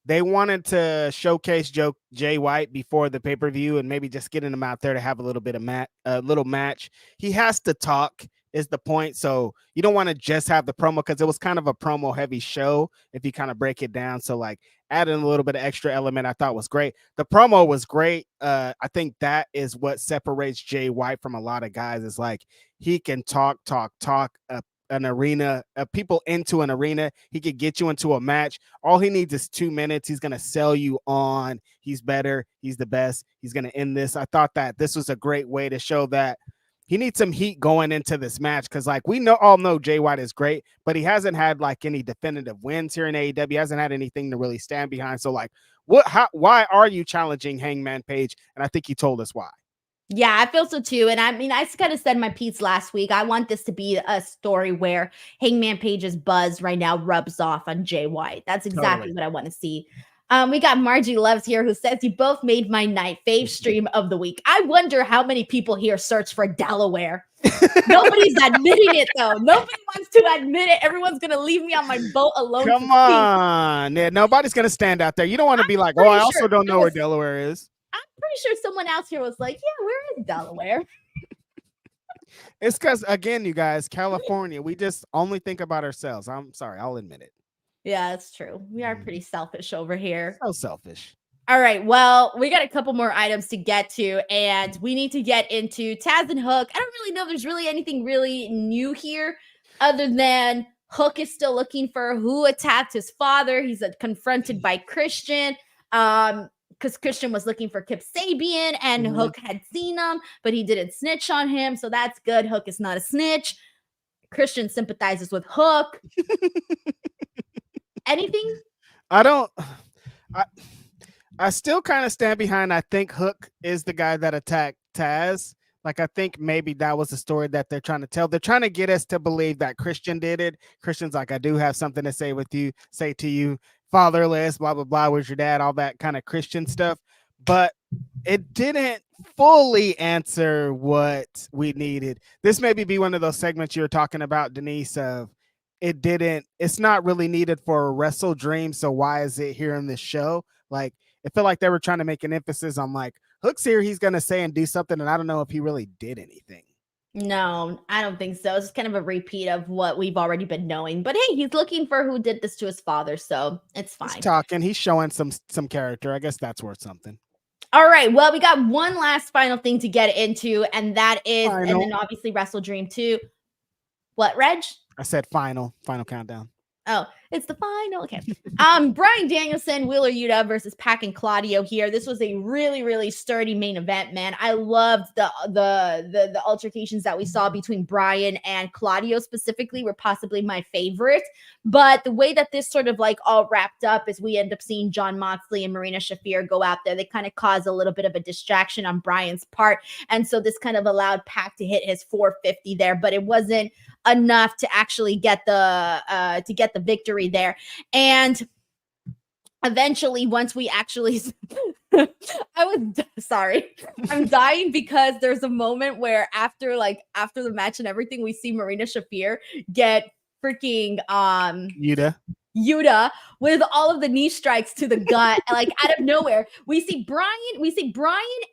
they wanted to showcase Jay White before the pay-per-view and maybe just getting him out there to have a little bit of little match. He has to talk is the point. So you don't want to just have the promo because it was kind of a promo heavy show if you kind of break it down. So like adding a little bit of extra element I thought was great. The promo was great. I think that is what separates Jay White from a lot of guys is like he can talk an arena, people into an arena. He could get you into a match. All he needs is 2 minutes. He's going to sell you on. He's better. He's the best. He's going to end this. I thought that this was a great way to show that he needs some heat going into this match because, like, we all know Jay White is great, but he hasn't had like any definitive wins here in AEW. He hasn't had anything to really stand behind. So, like, why are you challenging Hangman Page? And I think he told us why. Yeah, I feel so too. And I mean, I kind of said my piece last week. I want this to be a story where Hangman Page's buzz right now rubs off on Jay White. That's exactly what I want to see. We got Margie Loves here who says, you both made my night. Fave stream of the week. I wonder how many people here search for Delaware. Nobody's admitting it, though. Nobody wants to admit it. Everyone's going to leave me on my boat alone. Come on. Yeah, nobody's going to stand out there. You don't want to be like, I also don't know where Delaware is. I'm pretty sure someone else here was like, yeah, where is Delaware? It's because, again, you guys, California, we just only think about ourselves. I'm sorry. I'll admit it. Yeah, that's true. We are pretty selfish over here. So selfish. All right. Well, we got a couple more items to get to, and we need to get into Taz and Hook. I don't really know if there's really anything really new here other than Hook is still looking for who attacked his father. He's confronted by Christian. Because Christian was looking for Kip Sabian and Hook had seen him, but he didn't snitch on him. So that's good. Hook is not a snitch. Christian sympathizes with Hook. Anything? I still kind of stand behind. I think Hook is the guy that attacked Taz. Like, I think maybe that was the story that they're trying to tell. They're trying to get us to believe that Christian did it. Christian's like, I do have something to say to you. Fatherless, blah, blah, blah. Where's your dad? All that kind of Christian stuff. But it didn't fully answer what we needed. This maybe be one of those segments you were talking about, Denise, of it's not really needed for a Wrestle Dream. So why is it here in this show? Like, it felt like they were trying to make an emphasis on like, Hook's here, he's going to say and do something. And I don't know if he really did anything. No, I don't think so. It's kind of a repeat of what we've already been knowing. But hey, he's looking for who did this to his father, so it's fine. He's talking. He's showing some character. I guess that's worth something. All right. Well, we got one last final thing to get into, and that is, and then obviously Wrestle Dream 2. What, Reg? I said final countdown. Oh, it's the final. Okay. Bryan Danielson, Wheeler Yuta versus Pac and Claudio here. This was a really, really sturdy main event, man. I loved the altercations that we saw between Bryan and Claudio specifically were possibly my favorite. But the way that this sort of like all wrapped up is we end up seeing Jon Moxley and Marina Shafir go out there. They kind of cause a little bit of a distraction on Bryan's part. And so this kind of allowed Pac to hit his 450 there, but it wasn't enough to actually get the victory there. And eventually, once we actually I was sorry. I'm dying because there's a moment where after the match and everything, we see Marina Shafir get freaking Yuta with all of the knee strikes to the gut, like out of nowhere. We see Bryan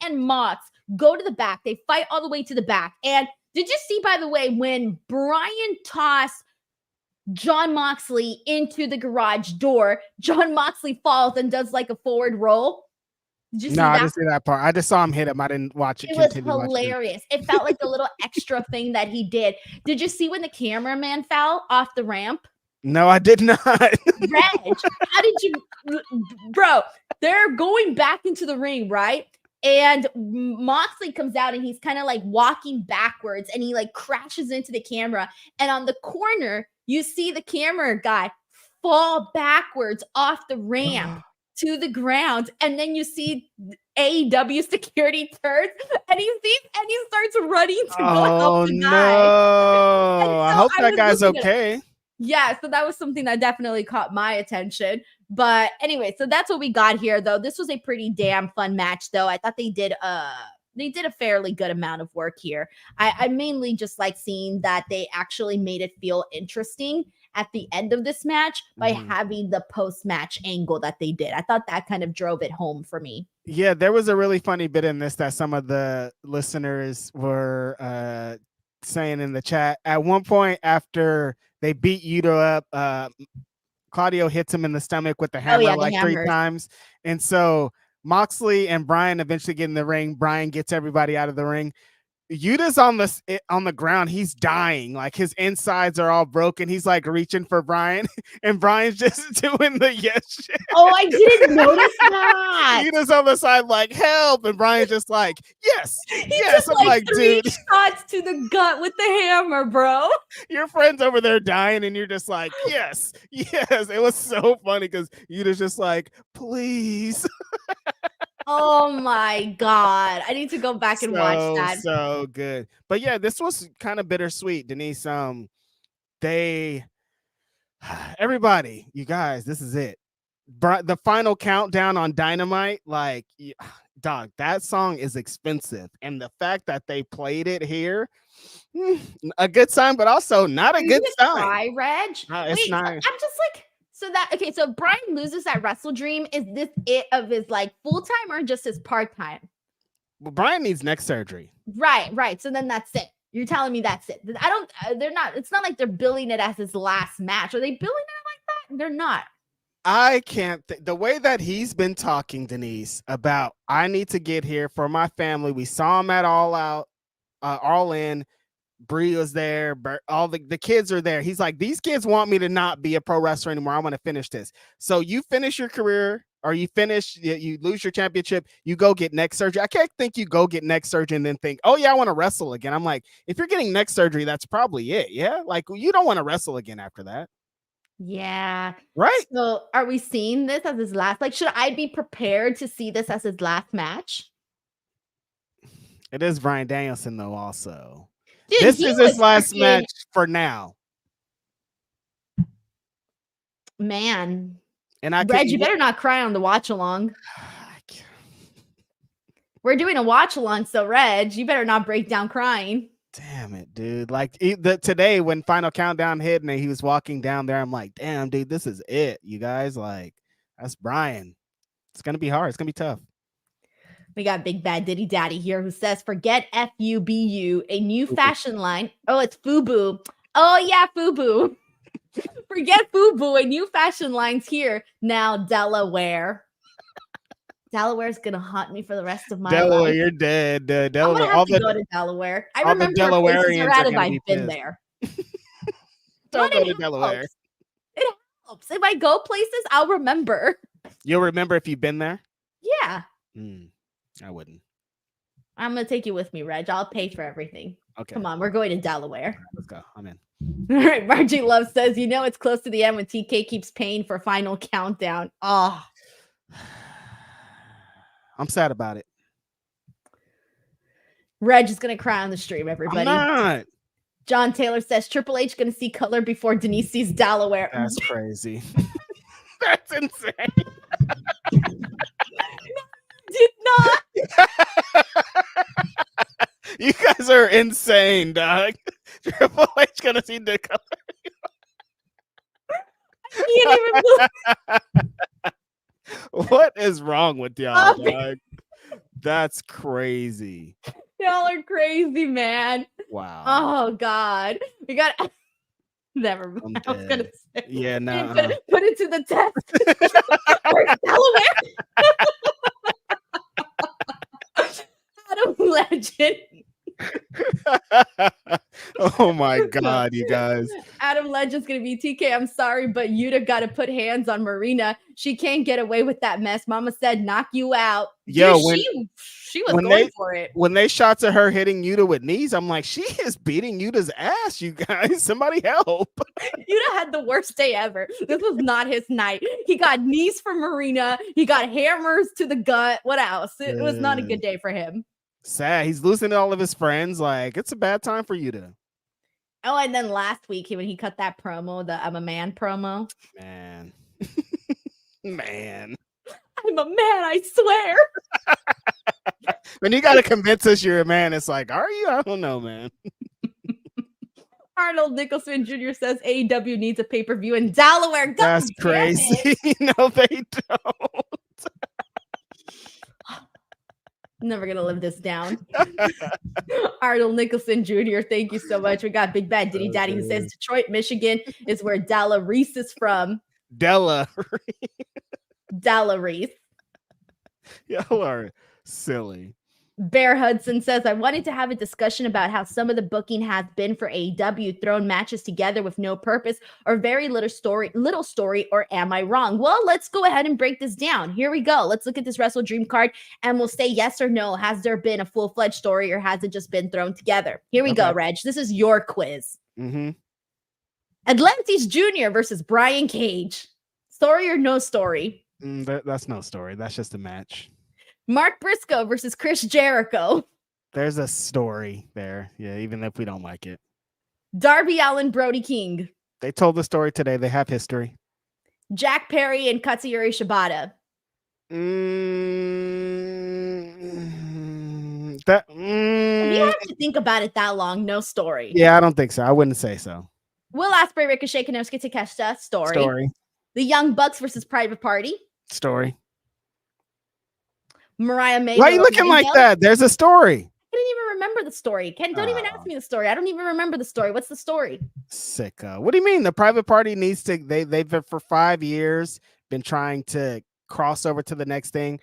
and Mox go to the back. They fight all the way to the back. And did you see, by the way, when Bryan tossed Jon Moxley into the garage door, Jon Moxley falls and does like a forward roll? Did you see that? I didn't see that part. I just saw him hit him. I didn't watch it. It was hilarious. It felt like the little extra thing that he did. Did you see when the cameraman fell off the ramp? No, I did not. Reg, how did you, bro? They're going back into the ring, right? And Moxley comes out and he's kind of like walking backwards and he like crashes into the camera. And on the corner, you see the camera guy fall backwards off the ramp to the ground. And then you see AEW security turns and he starts running to go help the guy. No. I hope that guy's okay. Yeah, so that was something that definitely caught my attention. But anyway, so that's what we got here, though. This was a pretty damn fun match, though. I thought they did a fairly good amount of work here. I mainly just like seeing that they actually made it feel interesting at the end of this match by having the post-match angle that they did. I thought that kind of drove it home for me. Yeah, there was a really funny bit in this that some of the listeners were saying in the chat. At one point after they beat Yuta up, Claudio hits him in the stomach with the hammer three times. And so Moxley and Bryan eventually get in the ring. Bryan gets everybody out of the ring. Yuta's on the ground. He's dying. Like his insides are all broken. He's like reaching for Bryan, and Bryan's just doing the yes shit. Oh, I didn't notice that. Yuta's on the side like help, and Bryan's just like yes, yes. I'm like dude, shots to the gut with the hammer, bro. Your friend's over there dying, and you're just like yes, yes. It was so funny because Yuta's just like please. Oh my God. I need to go back and watch that. So good. But yeah, this was kind of bittersweet, Denise. Everybody, you guys, this is it. The final countdown on Dynamite, like, dog, that song is expensive. And the fact that they played it here, a good sign, but also not a good sign. Cry, Reg? It's nice. I'm just like, so Bryan loses at Wrestle Dream. Is this it of his like full-time or just his part-time? Well, Bryan needs neck surgery. Right. So then that's it. You're telling me that's it. It's not like they're billing it as his last match. Are they billing it like that? They're not. I can't the way that he's been talking, Denise, about I need to get here for my family. We saw him at All Out, All In. Bree was there, all the kids are there. He's like, these kids want me to not be a pro wrestler anymore. I want to finish this. So you finish your career, or you lose your championship, you go get neck surgery. I can't think you go get neck surgery and then think, oh yeah, I want to wrestle again. I'm like, if you're getting neck surgery, that's probably it. Yeah. Like you don't want to wrestle again after that. Yeah. Right. So are we seeing this as his last? Like, should I be prepared to see this as his last match? It is Bryan Danielson though, also. Dude, this is his last match for now. Man. And Reg, you better not cry on the watch along. We're doing a watch along, so Reg, you better not break down crying. Damn it, dude. Like today when Final Countdown hit and he was walking down there, I'm like, damn, dude, this is it. You guys, like, that's Bryan. It's gonna be hard. It's gonna be tough. We got Big Bad Diddy Daddy here who says, forget FUBU, a new fashion line. Oh, it's FUBU. Oh, yeah, FUBU. Forget FUBU, a new fashion line's here. Now, Delaware. Delaware's going to haunt me for the rest of my life. Delaware, you're dead. Delaware, I'm going to have to go to Delaware. I remember where places are at if I've been there. Don't go to Delaware. It helps. If I go places, I'll remember. You'll remember if you've been there? Yeah. I wouldn't. I'm going to take you with me, Reg. I'll pay for everything. Okay. Come on, we're going to Delaware. Right, let's go. I'm in. All right, Margie Love says, it's close to the end when TK keeps paying for final countdown. Oh. I'm sad about it. Reg is going to cry on the stream, everybody. I'm not. John Taylor says, Triple H going to see color before Denise sees Delaware. That's crazy. That's insane. Did not. You guys are insane, dog. Triple H going to see the color. I can't even believe. What is wrong with y'all, dog? That's crazy. Y'all are crazy, man. Wow. Oh God, we got. Never mind. I was gonna say. Yeah, no. Put it to the test. Adam Legend. Oh my God, you guys. Adam Legend's gonna be TK. I'm sorry, but Yuta got to put hands on Marina. She can't get away with that mess. Mama said, "Knock you out." Yo, dude, she was going for it. When they shot to her hitting Yuta with knees, I'm like, she is beating Yuta's ass. You guys, somebody help! Yuta had the worst day ever. This was not his night. He got knees from Marina. He got hammers to the gut. What else? It was not a good day for him. Sad. He's losing all of his friends. Like, it's a bad time for Yuta. Oh, and then last week when he cut that promo, the I'm a man promo. Man. Man. I'm a man, I swear. When you got to convince us you're a man, it's like, are you? I don't know, man. Arnold Nicholson Jr. says AEW needs a pay-per-view in Delaware. God, that's crazy. No, they don't. Never gonna live this down. Arnold Nicholson Jr., thank you so much. We got Big Bad Diddy Daddy who says Detroit, Michigan is where Della Reese is from. Della Reese. Y'all are silly. Bear Hudson says, I wanted to have a discussion about how some of the booking has been for AEW, thrown matches together with no purpose or very little story, or am I wrong? Well, let's go ahead and break this down. Here we go. Let's look at this Wrestle Dream card and we'll say yes or no. Has there been a full-fledged story or has it just been thrown together? Here we go, Reg. This is your quiz. Atlantis Jr. versus Brian Cage. Story or no story? That's no story. That's just a match. Mark Briscoe versus Chris Jericho. There's a story there. Yeah, even if we don't like it. Darby Allin, Brody King. They told the story today. They have history. Jack Perry and Katsuyori Shibata. You have to think about it that long. No story. Yeah, I don't think so. I wouldn't say so. Will Ospreay, Ricochet, Kenosuke Takeshita. Story. The Young Bucks versus Private Party. Story. Mariah May. Why are you looking like that? There's a story. I didn't even remember the story. Ken, don't even ask me the story. I don't even remember the story. What's the story? Sicko. What do you mean? The Private Party needs to. They've for 5 years been trying to cross over to the next thing.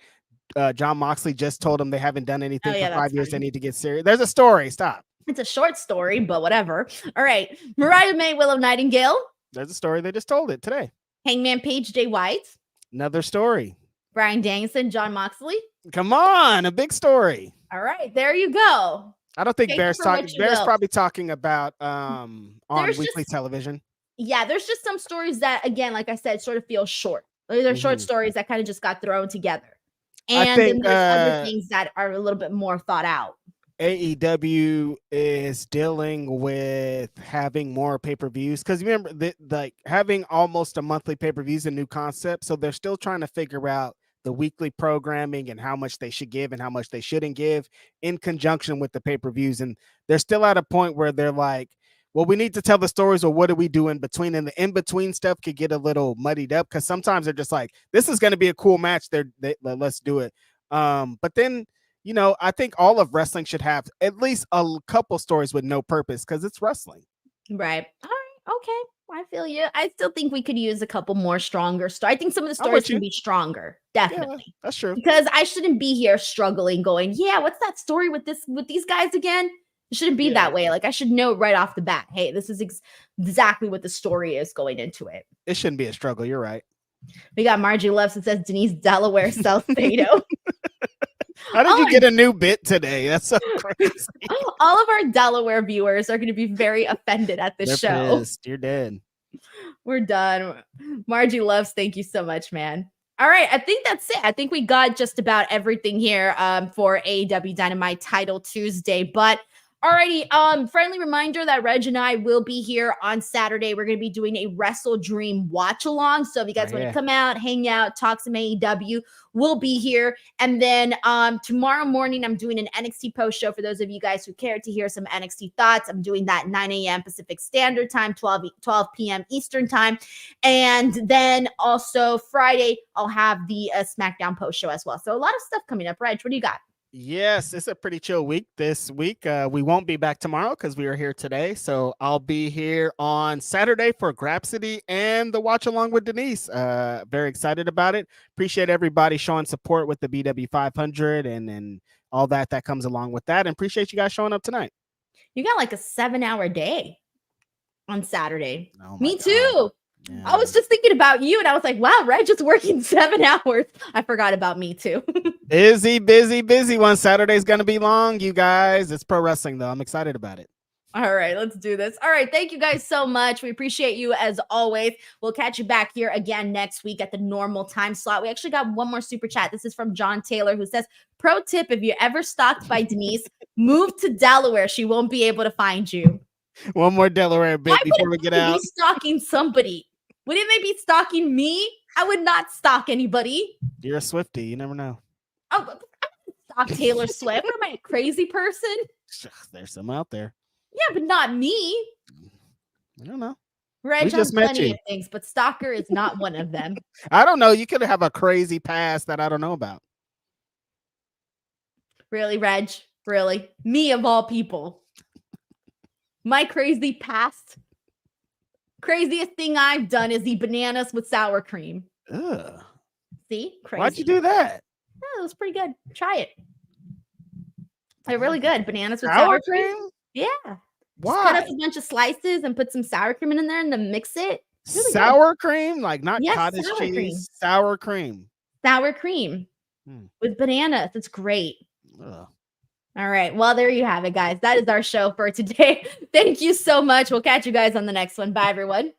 John Moxley just told them they haven't done anything for 5 years. They need to get serious. There's a story. Stop. It's a short story, but whatever. All right. Mariah May, Willow Nightingale. There's a story. They just told it today. Hangman Page, Jay White. Another story. Bryan Danielson, John Moxley. Come on, a big story. All right, there you go. I don't think Bear's probably talking about on weekly television. Yeah, there's just some stories that, again, like I said, sort of feel short. There's short stories that kind of just got thrown together. And then there's other things that are a little bit more thought out. AEW is dealing with having more pay-per-views because remember like having almost a monthly pay-per-views a new concept, so they're still trying to figure out the weekly programming and how much they should give and how much they shouldn't give in conjunction with the pay-per-views. And they're still at a point where they're like, well, we need to tell the stories, or what do we do in between? And the in-between stuff could get a little muddied up because sometimes they're just like, this is going to be a cool match. Let's do it. But then, you know, I think all of wrestling should have at least a couple stories with no purpose because it's wrestling. Right. All right. Okay. I feel you. I still think we could use a couple more stronger stories. I think some of the stories can be stronger. Definitely. Yeah, that's true. Because I shouldn't be here struggling going, yeah, what's that story with these guys again? It shouldn't be that way. Like, I should know right off the bat, hey, this is exactly what the story is going into it. It shouldn't be a struggle. You're right. We got Margie Loves that says Denise Delaware Salcedo. How did you get a new bit today? That's so crazy. All of our Delaware viewers are going to be very offended at this show. Pissed. You're dead. We're done. Margie Loves, thank you so much, man. All right, I think that's it. I think we got just about everything here for AEW Dynamite Title Tuesday. But alrighty, friendly reminder that Reg and I will be here on Saturday. We're going to be doing a Wrestle Dream watch along. So if you guys want to come out, hang out, talk some AEW, we'll be here. And then tomorrow morning, I'm doing an NXT post show for those of you guys who care to hear some NXT thoughts. I'm doing that 9 a.m. Pacific Standard Time, 12 p.m. Eastern Time. And then also Friday, I'll have the SmackDown post show as well. So a lot of stuff coming up. Reg, what do you got? Yes, it's a pretty chill week this week. We won't be back tomorrow because we are here today. So I'll be here on Saturday for Grapsity and the watch along with Denise. Very excited about it. Appreciate everybody showing support with the BW 500 and all that comes along with that. And appreciate you guys showing up tonight. You got like a 7-hour day on Saturday. Oh Me too. God. Yeah. I was just thinking about you and I was like, wow, Reg just working 7 hours. I forgot about me too. busy one. Saturday's going to be long, you guys. It's pro wrestling though. I'm excited about it. All right, let's do this. All right. Thank you guys so much. We appreciate you as always. We'll catch you back here again next week at the normal time slot. We actually got one more super chat. This is from John Taylor who says, pro tip, if you're ever stalked by Denise, move to Delaware. She won't be able to find you. One more Delaware bit before we get out. Be stalking somebody. Wouldn't they be stalking me? I would not stalk anybody. You're a Swiftie. You never know. Oh, I don't stalk Taylor Swift. What am I, a crazy person? There's some out there. Yeah, but not me. I don't know. Reg has plenty of things, but stalker is not one of them. I don't know. You could have a crazy past that I don't know about. Really, Reg? Really? Me of all people. My crazy past. Craziest thing I've done is eat bananas with sour cream. Ugh. See? Crazy. Why'd you do that? Oh, it was pretty good. Try it. They're really good. Bananas with sour cream? Yeah. Why? Just cut up a bunch of slices and put some sour cream in there and then mix it. Really sour cream? Like not cottage cheese. Cream. Sour cream. Sour cream with bananas. It's great. Ugh. All right. Well, there you have it, guys. That is our show for today. Thank you so much. We'll catch you guys on the next one. Bye, everyone.